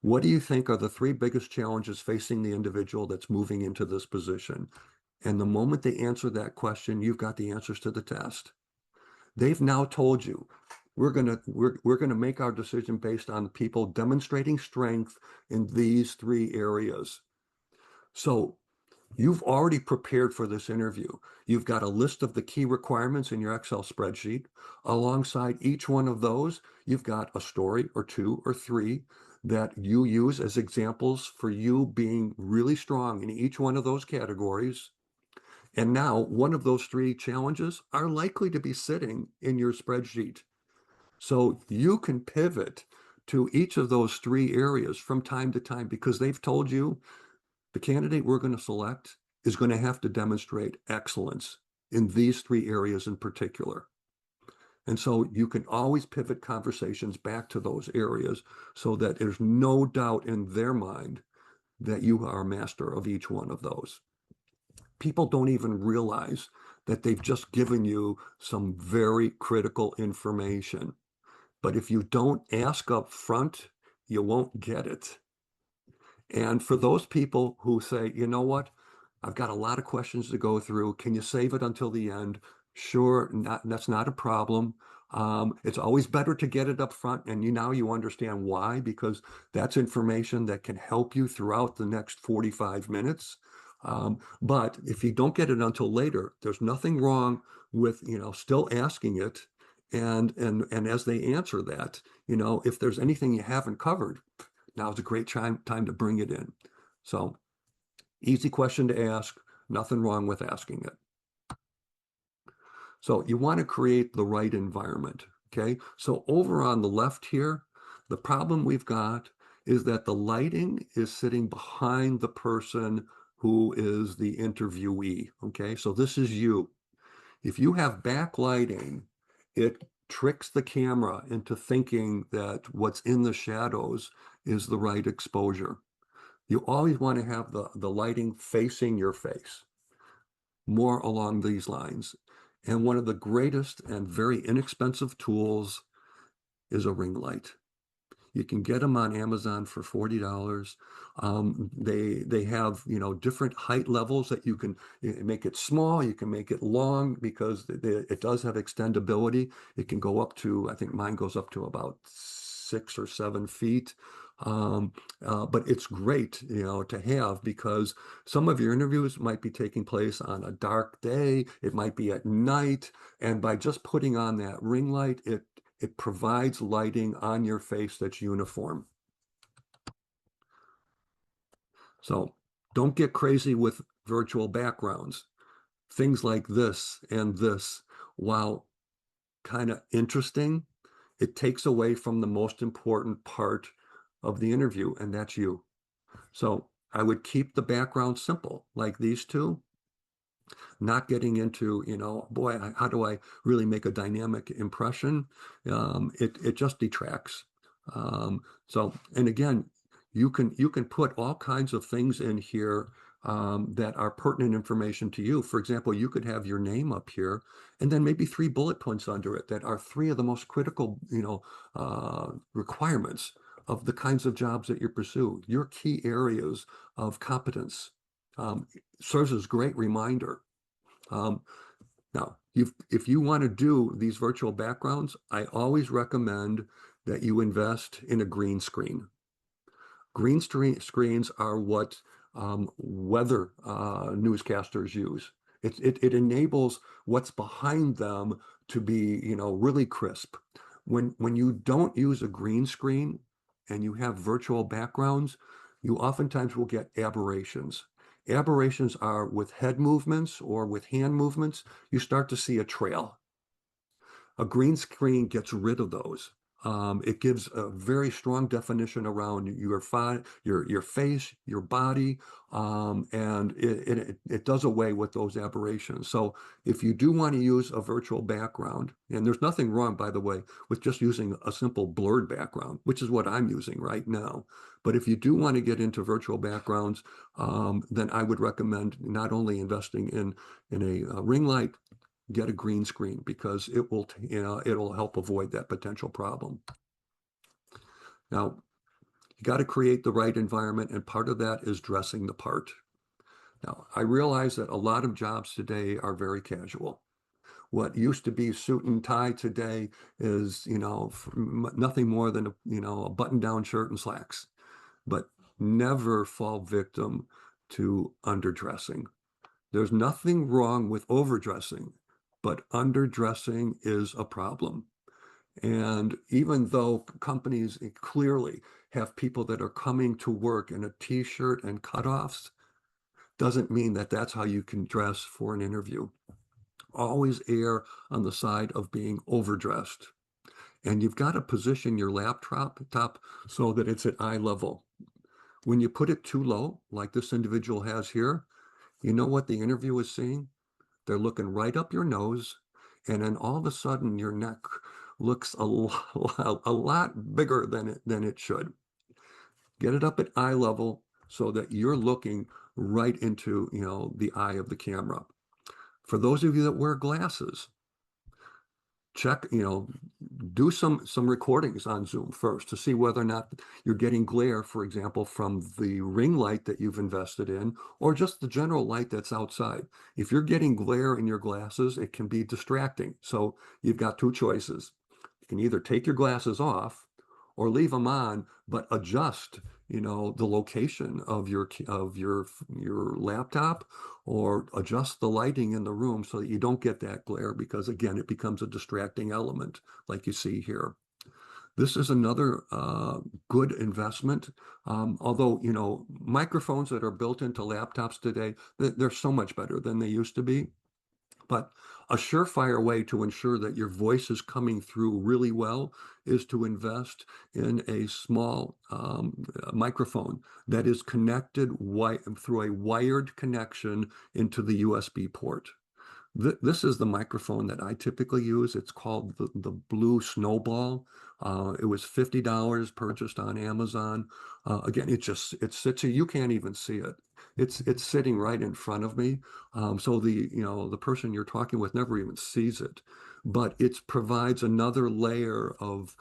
Speaker 2: What do you think are the 3 biggest challenges facing the individual that's moving into this position? And the moment they answer that question, you've got the answers to the test. They've now told you, we're gonna make our decision based on people demonstrating strength in these 3 areas. So you've already prepared for this interview. You've got a list of the key requirements in your Excel spreadsheet. Alongside each one of those, you've got a story or 2 or 3 that you use as examples for you being really strong in each one of those categories. And now one of those 3 challenges are likely to be sitting in your spreadsheet. So you can pivot to each of those 3 areas from time to time, because they've told you the candidate we're going to select is going to have to demonstrate excellence in these 3 areas in particular. And so you can always pivot conversations back to those areas so that there's no doubt in their mind that you are a master of each one of those. People don't even realize that they've just given you some very critical information. But if you don't ask up front, you won't get it. And for those people who say, you know what, I've got a lot of questions to go through, can you save it until the end? Sure, that's not a problem. It's always better to get it up front, and now you understand why, because that's information that can help you throughout the next 45 minutes. But if you don't get it until later, there's nothing wrong with still asking it. And as they answer that, if there's anything you haven't covered, now's a great time to bring it in. So easy question to ask, nothing wrong with asking it. So you want to create the right environment. Okay. So over on the left here, the problem we've got is that the lighting is sitting behind the person who is the interviewee. Okay. So this is you. If you have backlighting, it tricks the camera into thinking that what's in the shadows is the right exposure. You always want to have the lighting facing your face, more along these lines. And one of the greatest and very inexpensive tools is a ring light. You can get them on Amazon for $40. They have, you know, different height levels that you can make it small, you can make it long because it does have extendability. It can go up to, I think mine goes up to about 6 or 7 feet. But it's great, you know, to have because some of your interviews might be taking place on a dark day. It might be at night. And by just putting on that ring light, it provides lighting on your face that's uniform. So don't get crazy with virtual backgrounds. Things like this and this, while kind of interesting, it takes away from the most important part of the interview, and that's you. So I would keep the background simple, like these two, not getting into, you know, boy, how do I really make a dynamic impression? It just detracts. So, and again, you can put all kinds of things in here that are pertinent information to you. For example, you could have your name up here, and then maybe 3 bullet points under it that are 3 of the most critical, you know, requirements of the kinds of jobs that you pursue. Your key areas of competence serves as a great reminder. Now, if you want to do these virtual backgrounds, I always recommend that you invest in a green screen. Green screens are what weather newscasters use. It enables what's behind them to be, you know, really crisp. When you don't use a green screen and you have virtual backgrounds, you oftentimes will get aberrations. Aberrations are with head movements or with hand movements, you start to see a trail. A green screen gets rid of those. It gives a very strong definition around your face, your body, and it does away with those aberrations. So if you do want to use a virtual background, and there's nothing wrong, by the way, with just using a simple blurred background, which is what I'm using right now. But if you do want to get into virtual backgrounds, then I would recommend not only investing in a ring light, get a green screen because it will, you know, it'll help avoid that potential problem. Now, you got to create the right environment, and part of that is dressing the part. Now, I realize that a lot of jobs today are very casual. What used to be suit and tie today is, you know, nothing more than a button-down shirt and slacks. But never fall victim to underdressing. There's nothing wrong with overdressing, but underdressing is a problem. And even though companies clearly have people that are coming to work in a t-shirt and cutoffs, doesn't mean that that's how you can dress for an interview. Always err on the side of being overdressed. And you've got to position your laptop so that it's at eye level. When you put it too low, like this individual has here, you know what the interview is seeing? They're looking right up your nose, and then all of a sudden your neck looks a lot bigger than it should. Get it up at eye level so that you're looking right into, you know, the eye of the camera. For those of you that wear glasses, check, you know, do some recordings on Zoom first to see whether or not you're getting glare, for example, from the ring light that you've invested in, or just the general light that's outside. If you're getting glare in your glasses, it can be distracting. So you've got 2 choices. You can either take your glasses off or leave them on, but adjust, you know, the location of your laptop, or adjust the lighting in the room so that you don't get that glare, because again, it becomes a distracting element like you see here. This is another good investment. Although, you know, microphones that are built into laptops today, they're so much better than they used to be. But a surefire way to ensure that your voice is coming through really well is to invest in a small microphone that is connected through a wired connection into the USB port. This is the microphone that I typically use. It's called the Blue Snowball. It was $50 purchased on Amazon. Again, it sits here. You can't even see it. It's sitting right in front of me. So the person you're talking with never even sees it. But it provides another layer of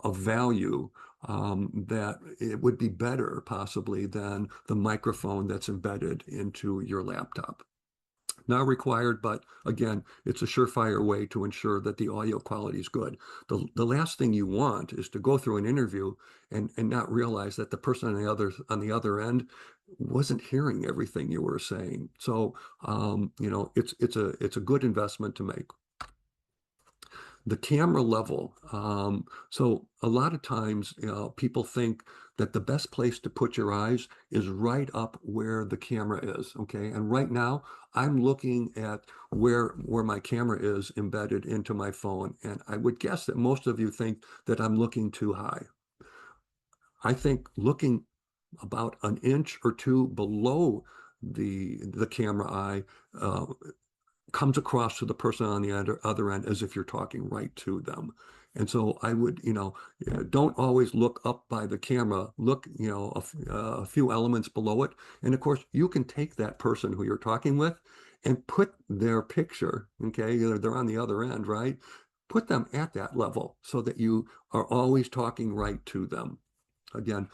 Speaker 2: value that it would be better possibly than the microphone that's embedded into your laptop. Not required, but again, it's a surefire way to ensure that the audio quality is good. The last thing you want is to go through an interview and not realize that the person on the other end wasn't hearing everything you were saying. So it's a good investment to make. The camera level. So a lot of times, people think that the best place to put your eyes is right up where the camera is. Okay. And right now I'm looking at where my camera is embedded into my phone. And I would guess that most of you think that I'm looking too high. I think looking about an inch or two below the camera eye, comes across to the person on the other end as if you're talking right to them. And so I would, don't always look up by the camera, look, a few elements below it. And of course, you can take that person who you're talking with and put their picture, okay, they're on the other end, right? Put them at that level so that you are always talking right to them. Again,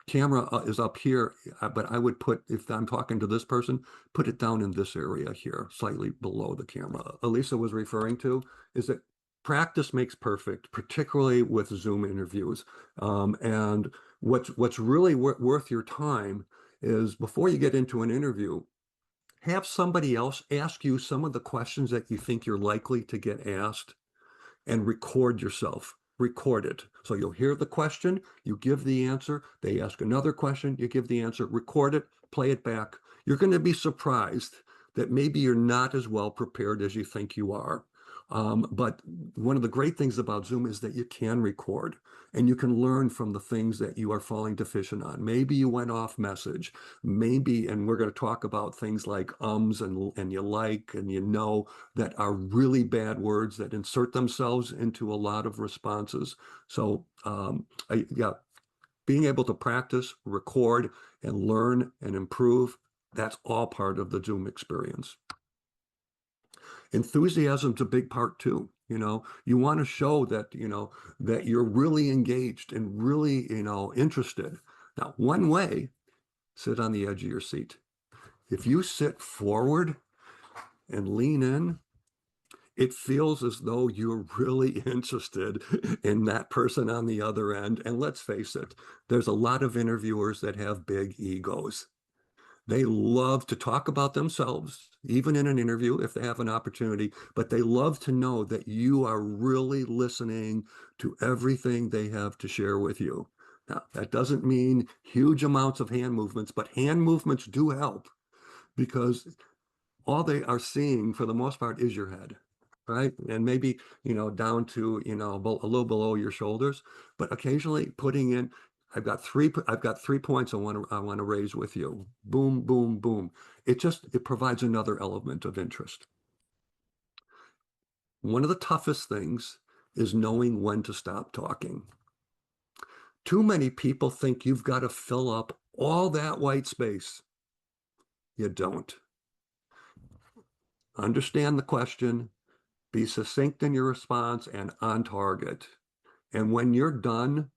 Speaker 2: camera is up here, but I would put, if I'm talking to this person, put it down in this area here, slightly below the camera. Elisa was referring to is that practice makes perfect, particularly with Zoom interviews. And what's really worth your time is before you get into an interview, have somebody else ask you some of the questions that you think you're likely to get asked and record yourself. Record it. So you'll hear the question, you give the answer, they ask another question, you give the answer, record it, play it back. You're going to be surprised that maybe you're not as well prepared as you think you are. But one of the great things about Zoom is that you can record and you can learn from the things that you are falling deficient on. Maybe you went off message, maybe, and we're going to talk about things like ums and you like, and that are really bad words that insert themselves into a lot of responses. So being able to practice, record, and learn and improve, that's all part of the Zoom experience. Enthusiasm's a big part too. You want to show that, that you're really engaged and really, interested. Now, one way, sit on the edge of your seat. If you sit forward and lean in, it feels as though you're really interested in that person on the other end. And let's face it, there's a lot of interviewers that have big egos. They love to talk about themselves, even in an interview if they have an opportunity, but they love to know that you are really listening to everything they have to share with you. Now, that doesn't mean huge amounts of hand movements, but hand movements do help because all they are seeing for the most part is your head, right? And maybe, down to, a little below your shoulders, but occasionally putting in, I've got three points I want to raise with you. Boom, boom, boom. It provides another element of interest. One of the toughest things is knowing when to stop talking. Too many people think you've got to fill up all that white space. You don't. Understand the question, be succinct in your response and on target. And when you're done,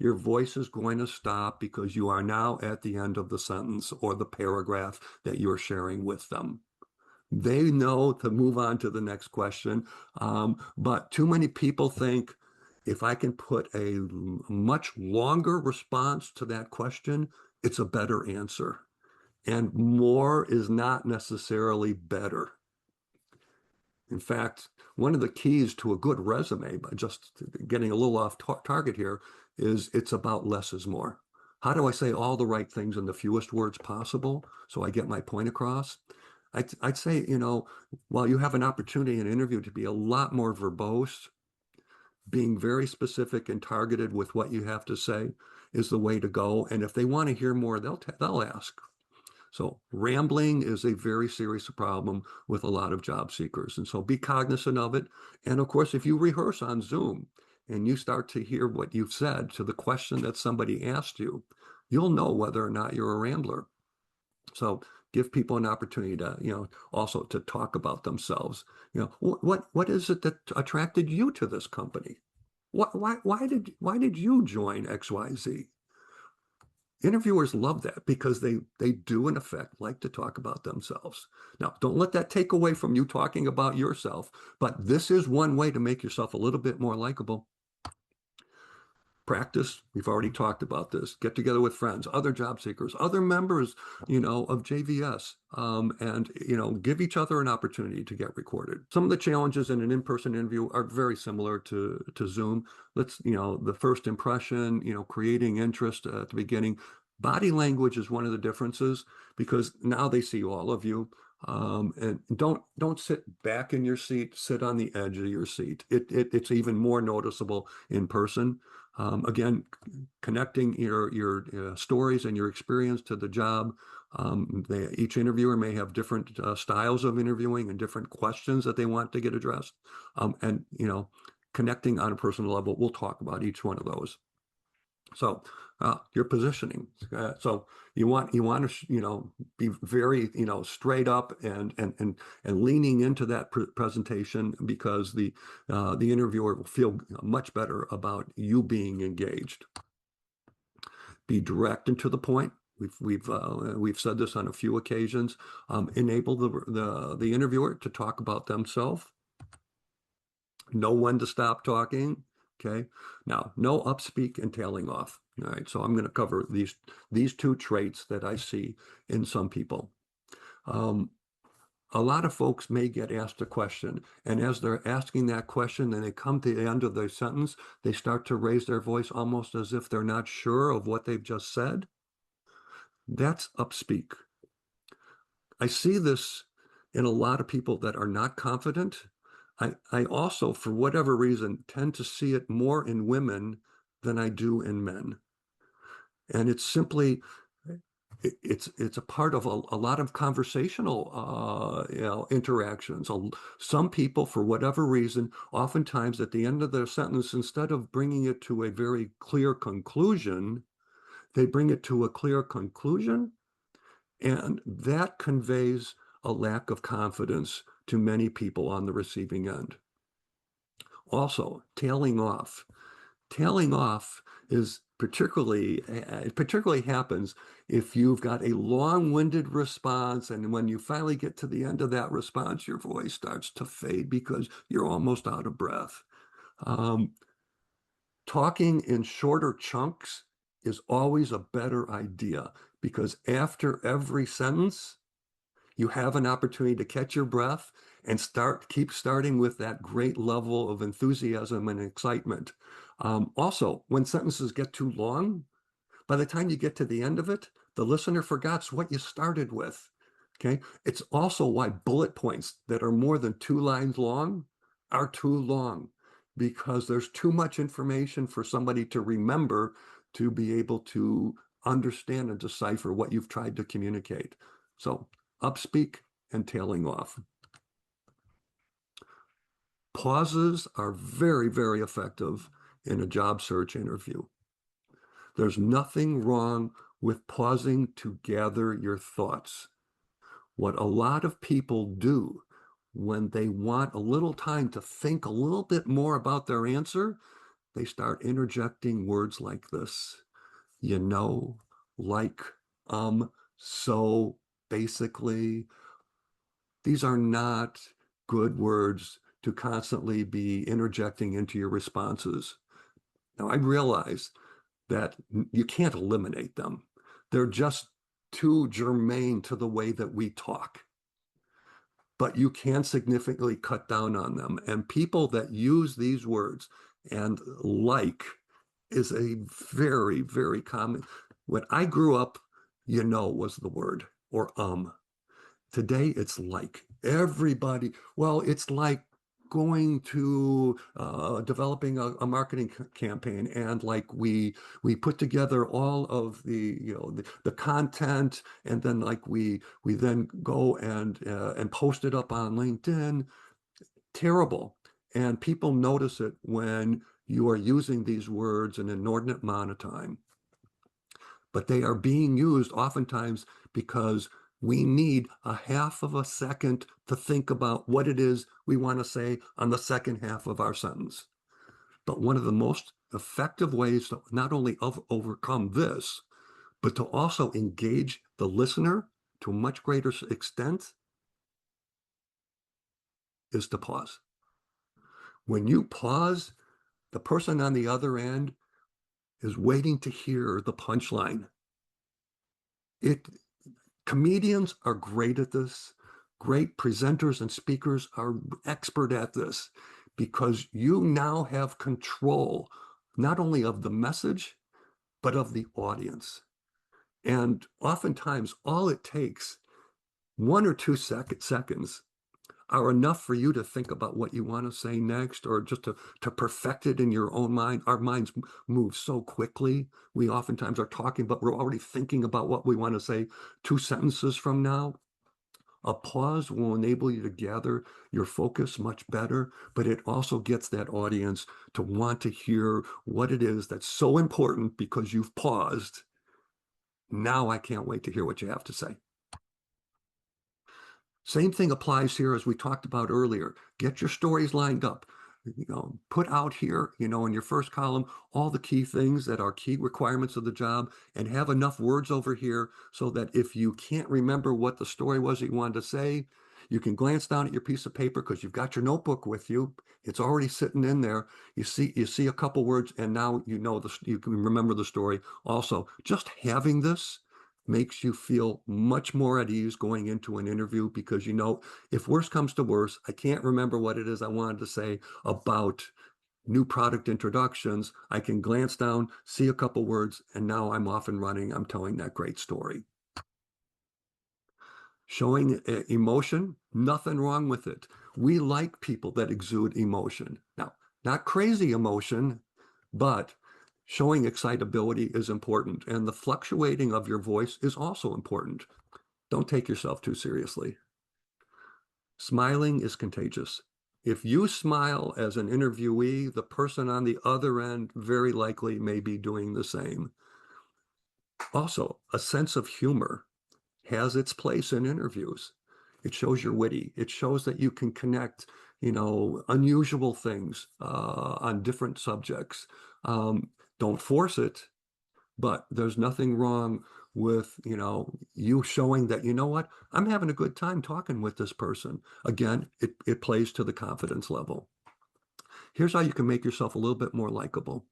Speaker 2: your voice is going to stop because you are now at the end of the sentence or the paragraph that you're sharing with them. They know to move on to the next question. But too many people think if I can put a much longer response to that question, it's a better answer. And more is not necessarily better. In fact, one of the keys to a good resume, by just getting a little off target here, is it's about less is more. How do I say all the right things in the fewest words possible so I get my point across? I'd say, while you have an opportunity in an interview to be a lot more verbose, being very specific and targeted with what you have to say is the way to go. And if they want to hear more, they'll ask. So rambling is a very serious problem with a lot of job seekers. And so be cognizant of it. And of course, if you rehearse on Zoom and you start to hear what you've said to the question that somebody asked you, you'll know whether or not you're a rambler. So give people an opportunity to, also to talk about themselves. What is it that attracted you to this company? Why did you join XYZ? Interviewers love that because they do in effect like to talk about themselves. Now, don't let that take away from you talking about yourself, but this is one way to make yourself a little bit more likable. Practice, we've already talked about this. Get together with friends, other job seekers, other members, of JVS, and give each other an opportunity to get recorded. Some of the challenges in an in-person interview are very similar to Zoom. The first impression, creating interest at the beginning. Body language is one of the differences because now they see all of you. And don't sit back in your seat, sit on the edge of your seat. It's even more noticeable in person. Again, connecting your stories and your experience to the job. Each interviewer may have different styles of interviewing and different questions that they want to get addressed. And connecting on a personal level, we'll talk about each one of those. So your positioning. So you want to be very straight up and leaning into that presentation because the interviewer will feel much better about you being engaged. Be direct and to the point. We've said this on a few occasions. Enable the interviewer to talk about themselves. Know when to stop talking. Okay. Now, no upspeak and tailing off. All right. So I'm going to cover these two traits that I see in some people. A lot of folks may get asked a question, and as they're asking that question and they come to the end of their sentence, they start to raise their voice almost as if they're not sure of what they've just said. That's upspeak. I see this in a lot of people that are not confident. I also, for whatever reason, tend to see it more in women than I do in men. And it's simply, it's a part of a lot of conversational interactions. Some people, for whatever reason, oftentimes at the end of their sentence, instead of bringing it to a very clear conclusion, they bring it to a clear conclusion, and that conveys a lack of confidence to many people on the receiving end. Also, tailing off. Tailing off is it particularly happens if you've got a long-winded response, and when you finally get to the end of that response, your voice starts to fade because you're almost out of breath. Talking in shorter chunks is always a better idea because after every sentence, you have an opportunity to catch your breath and keep starting with that great level of enthusiasm and excitement. Also, when sentences get too long, by the time you get to the end of it, the listener forgets what you started with. Okay. It's also why bullet points that are more than 2 lines long are too long, because there's too much information for somebody to remember to be able to understand and decipher what you've tried to communicate. So upspeak and tailing off. Pauses are very, very effective in a job search interview. There's nothing wrong with pausing to gather your thoughts. What a lot of people do when they want a little time to think a little bit more about their answer, they start interjecting words like this. Like, so, basically. These are not good words to constantly be interjecting into your responses. Now, I realize that you can't eliminate them. They're just too germane to the way that we talk. But you can significantly cut down on them. And people that use these words, and like is a very, very common. When I grew up, was the word, or Today, it's like everybody, well, it's like going to developing a marketing campaign, and like we put together all of the content, and then like we then go and post it up on LinkedIn. Terrible. And people notice it when you are using these words an inordinate amount of time, but they are being used oftentimes because we need a half of a second to think about what it is we want to say on the second half of our sentence. But one of the most effective ways to not only overcome this, but to also engage the listener to a much greater extent is to pause. When you pause, the person on the other end is waiting to hear the punchline. Comedians are great at this. Great presenters and speakers are expert at this because you now have control not only of the message, but of the audience. And oftentimes, all it takes, 1 or 2 seconds, are enough for you to think about what you want to say next, or just to perfect it in your own mind. Our minds move so quickly. We oftentimes are talking, but we're already thinking about what we want to say 2 sentences from now. A pause will enable you to gather your focus much better, but it also gets that audience to want to hear what it is that's so important because you've paused. Now I can't wait to hear what you have to say. Same thing applies here as we talked about earlier. Get your stories lined up. Put out here, in your first column, all the key things that are key requirements of the job, and have enough words over here so that if you can't remember what the story was that you wanted to say, you can glance down at your piece of paper because you've got your notebook with you. It's already sitting in there. You see a couple words, and now you can remember the story. Also, just having this makes you feel much more at ease going into an interview because if worse comes to worse, I can't remember what it is I wanted to say about new product introductions. I can glance down, see a couple words, and now I'm off and running. I'm telling that great story. Showing emotion, nothing wrong with it. We like people that exude emotion. Now, not crazy emotion, but showing excitability is important, and the fluctuating of your voice is also important. Don't take yourself too seriously. Smiling is contagious. If you smile as an interviewee, the person on the other end very likely may be doing the same. Also, a sense of humor has its place in interviews. It shows you're witty. It shows that you can connect, unusual things on different subjects. Don't force it, but there's nothing wrong with, you showing that, what, I'm having a good time talking with this person. Again, it plays to the confidence level. Here's how you can make yourself a little bit more likable.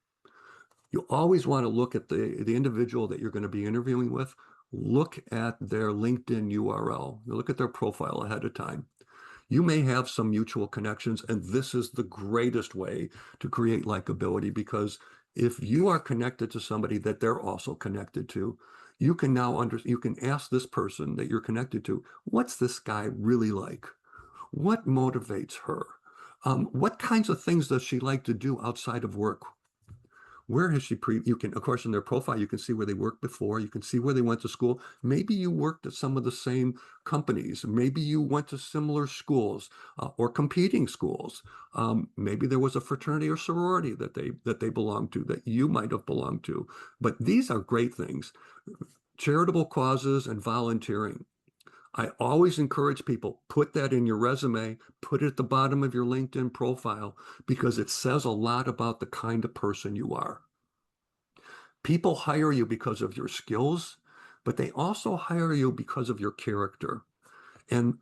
Speaker 2: You always want to look at the individual that you're going to be interviewing with. Look at their LinkedIn URL. Look at their profile ahead of time. You may have some mutual connections, and this is the greatest way to create likability, because if you are connected to somebody that they're also connected to, you can ask this person that you're connected to, what's this guy really like? What motivates her? What kinds of things does she like to do outside of work? Where has you can, of course, in their profile, you can see where they worked before. You can see where they went to school. Maybe you worked at some of the same companies. Maybe you went to similar schools or competing schools. Maybe there was a fraternity or sorority that they belonged to that you might have belonged to. But these are great things. Charitable causes and volunteering. I always encourage people, put that in your resume, put it at the bottom of your LinkedIn profile, because it says a lot about the kind of person you are. People hire you because of your skills, but they also hire you because of your character. And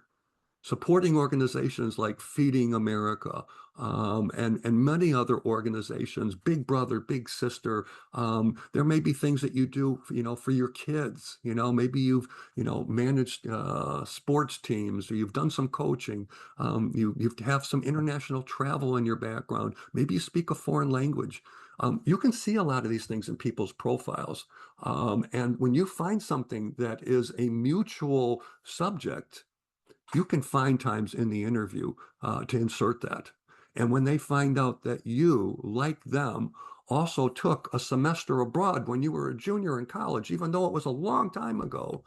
Speaker 2: supporting organizations like Feeding America, and many other organizations, Big Brother, Big Sister. There may be things that you do, for your kids. Maybe you've, managed sports teams, or you've done some coaching. You have some international travel in your background. Maybe you speak a foreign language. You can see a lot of these things in people's profiles. And when you find something that is a mutual subject, you can find times in the interview to insert that. And when they find out that you, like them, also took a semester abroad when you were a junior in college, even though it was a long time ago,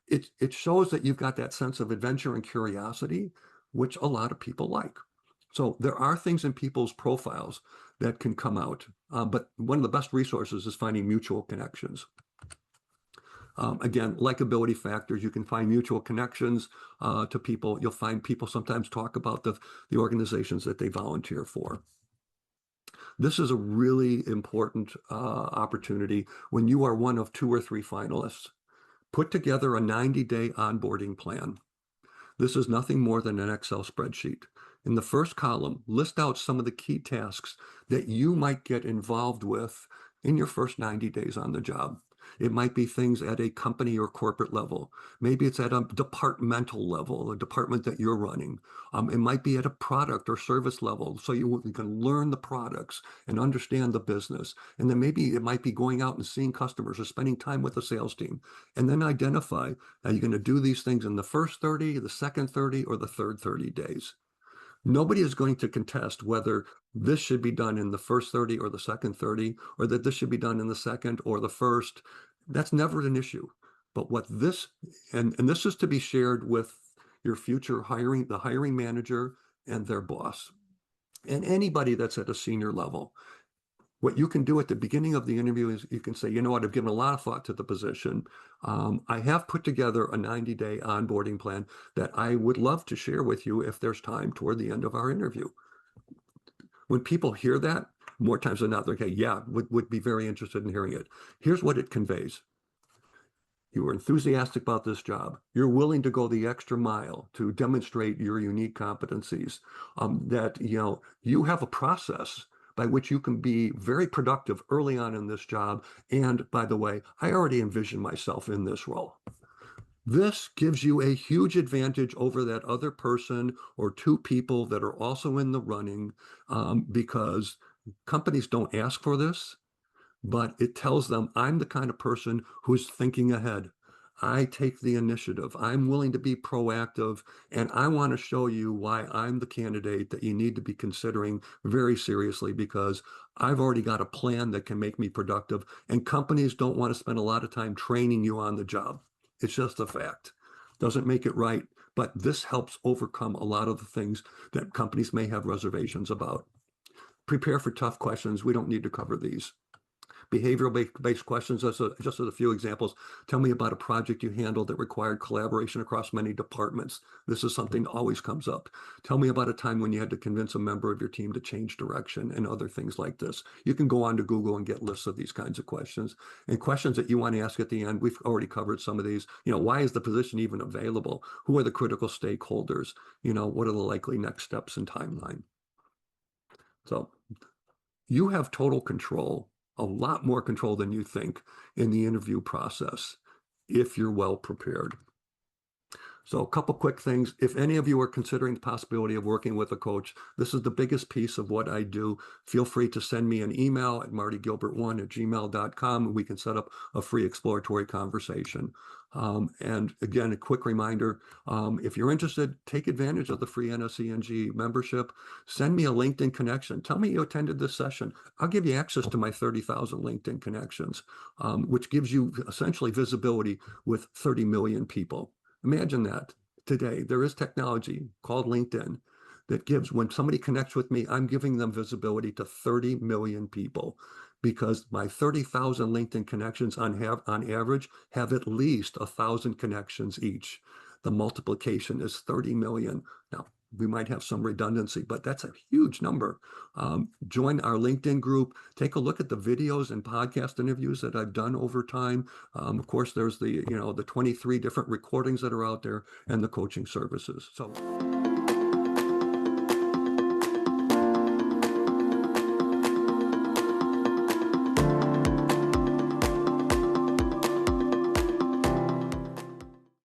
Speaker 2: it shows that you've got that sense of adventure and curiosity, which a lot of people like. So there are things in people's profiles that can come out, but one of the best resources is finding mutual connections. Again, likability factors, you can find mutual connections to people. You'll find people sometimes talk about the organizations that they volunteer for. This is a really important opportunity when you are one of 2 or 3 finalists. Put together a 90-day onboarding plan. This is nothing more than an Excel spreadsheet. In the first column, list out some of the key tasks that you might get involved with in your first 90 days on the job. It might be things at a company or corporate level. Maybe it's at a departmental level, a department that you're running. It might be at a product or service level, so you can learn the products and understand the business. And then maybe it might be going out and seeing customers or spending time with the sales team. And then identify, are you going to do these things in the first 30, the second 30, or the third 30 days? Nobody is going to contest whether this should be done in the first 30 or the second 30, or that this should be done in the second or the first. That's never an issue. But what this, and this is to be shared with your future the hiring manager and their boss, and anybody that's at a senior level. What you can do at the beginning of the interview is you can say, you know what, I've given a lot of thought to the position. I have put together a 90-day onboarding plan that I would love to share with you if there's time toward the end of our interview. When people hear that, more times than not, they're okay, yeah, would be very interested in hearing it. Here's what it conveys. You are enthusiastic about this job. You're willing to go the extra mile to demonstrate your unique competencies. That you have a process by which you can be very productive early on in this job. And by the way, I already envision myself in this role. This gives you a huge advantage over that other person or 2 people that are also in the running, because companies don't ask for this, but it tells them I'm the kind of person who's thinking ahead. I take the initiative. I'm willing to be proactive, and I want to show you why I'm the candidate that you need to be considering very seriously, because I've already got a plan that can make me productive, and companies don't want to spend a lot of time training you on the job. It's just a fact. Doesn't make it right, but this helps overcome a lot of the things that companies may have reservations about. Prepare for tough questions. We don't need to cover these. Behavioral-based questions, just as a few examples. Tell me about a project you handled that required collaboration across many departments. This is something that always comes up. Tell me about a time when you had to convince a member of your team to change direction, and other things like this. You can go on to Google and get lists of these kinds of questions. And questions that you want to ask at the end, we've already covered some of these. Why is the position even available? Who are the critical stakeholders? What are the likely next steps and timeline? So you have total control, a lot more control than you think, in the interview process if you're well prepared. So a couple quick things. If any of you are considering the possibility of working with a coach, this is the biggest piece of what I do. Feel free to send me an email at martygilbert1@gmail.com, and we can set up a free exploratory conversation. And again, a quick reminder, if you're interested, take advantage of the free NSENG membership. Send me a LinkedIn connection. Tell me you attended this session. I'll give you access to my 30,000 LinkedIn connections, which gives you essentially visibility with 30 million people. Imagine that today. There is technology called LinkedIn that gives, when somebody connects with me, I'm giving them visibility to 30 million people, because my 30,000 LinkedIn connections on average have at least 1,000 connections each. The multiplication is 30 million. Now, we might have some redundancy, but that's a huge number. Join our LinkedIn group. Take a look at the videos and podcast interviews that I've done over time. Of course, there's the 23 different recordings that are out there, and the coaching services. So.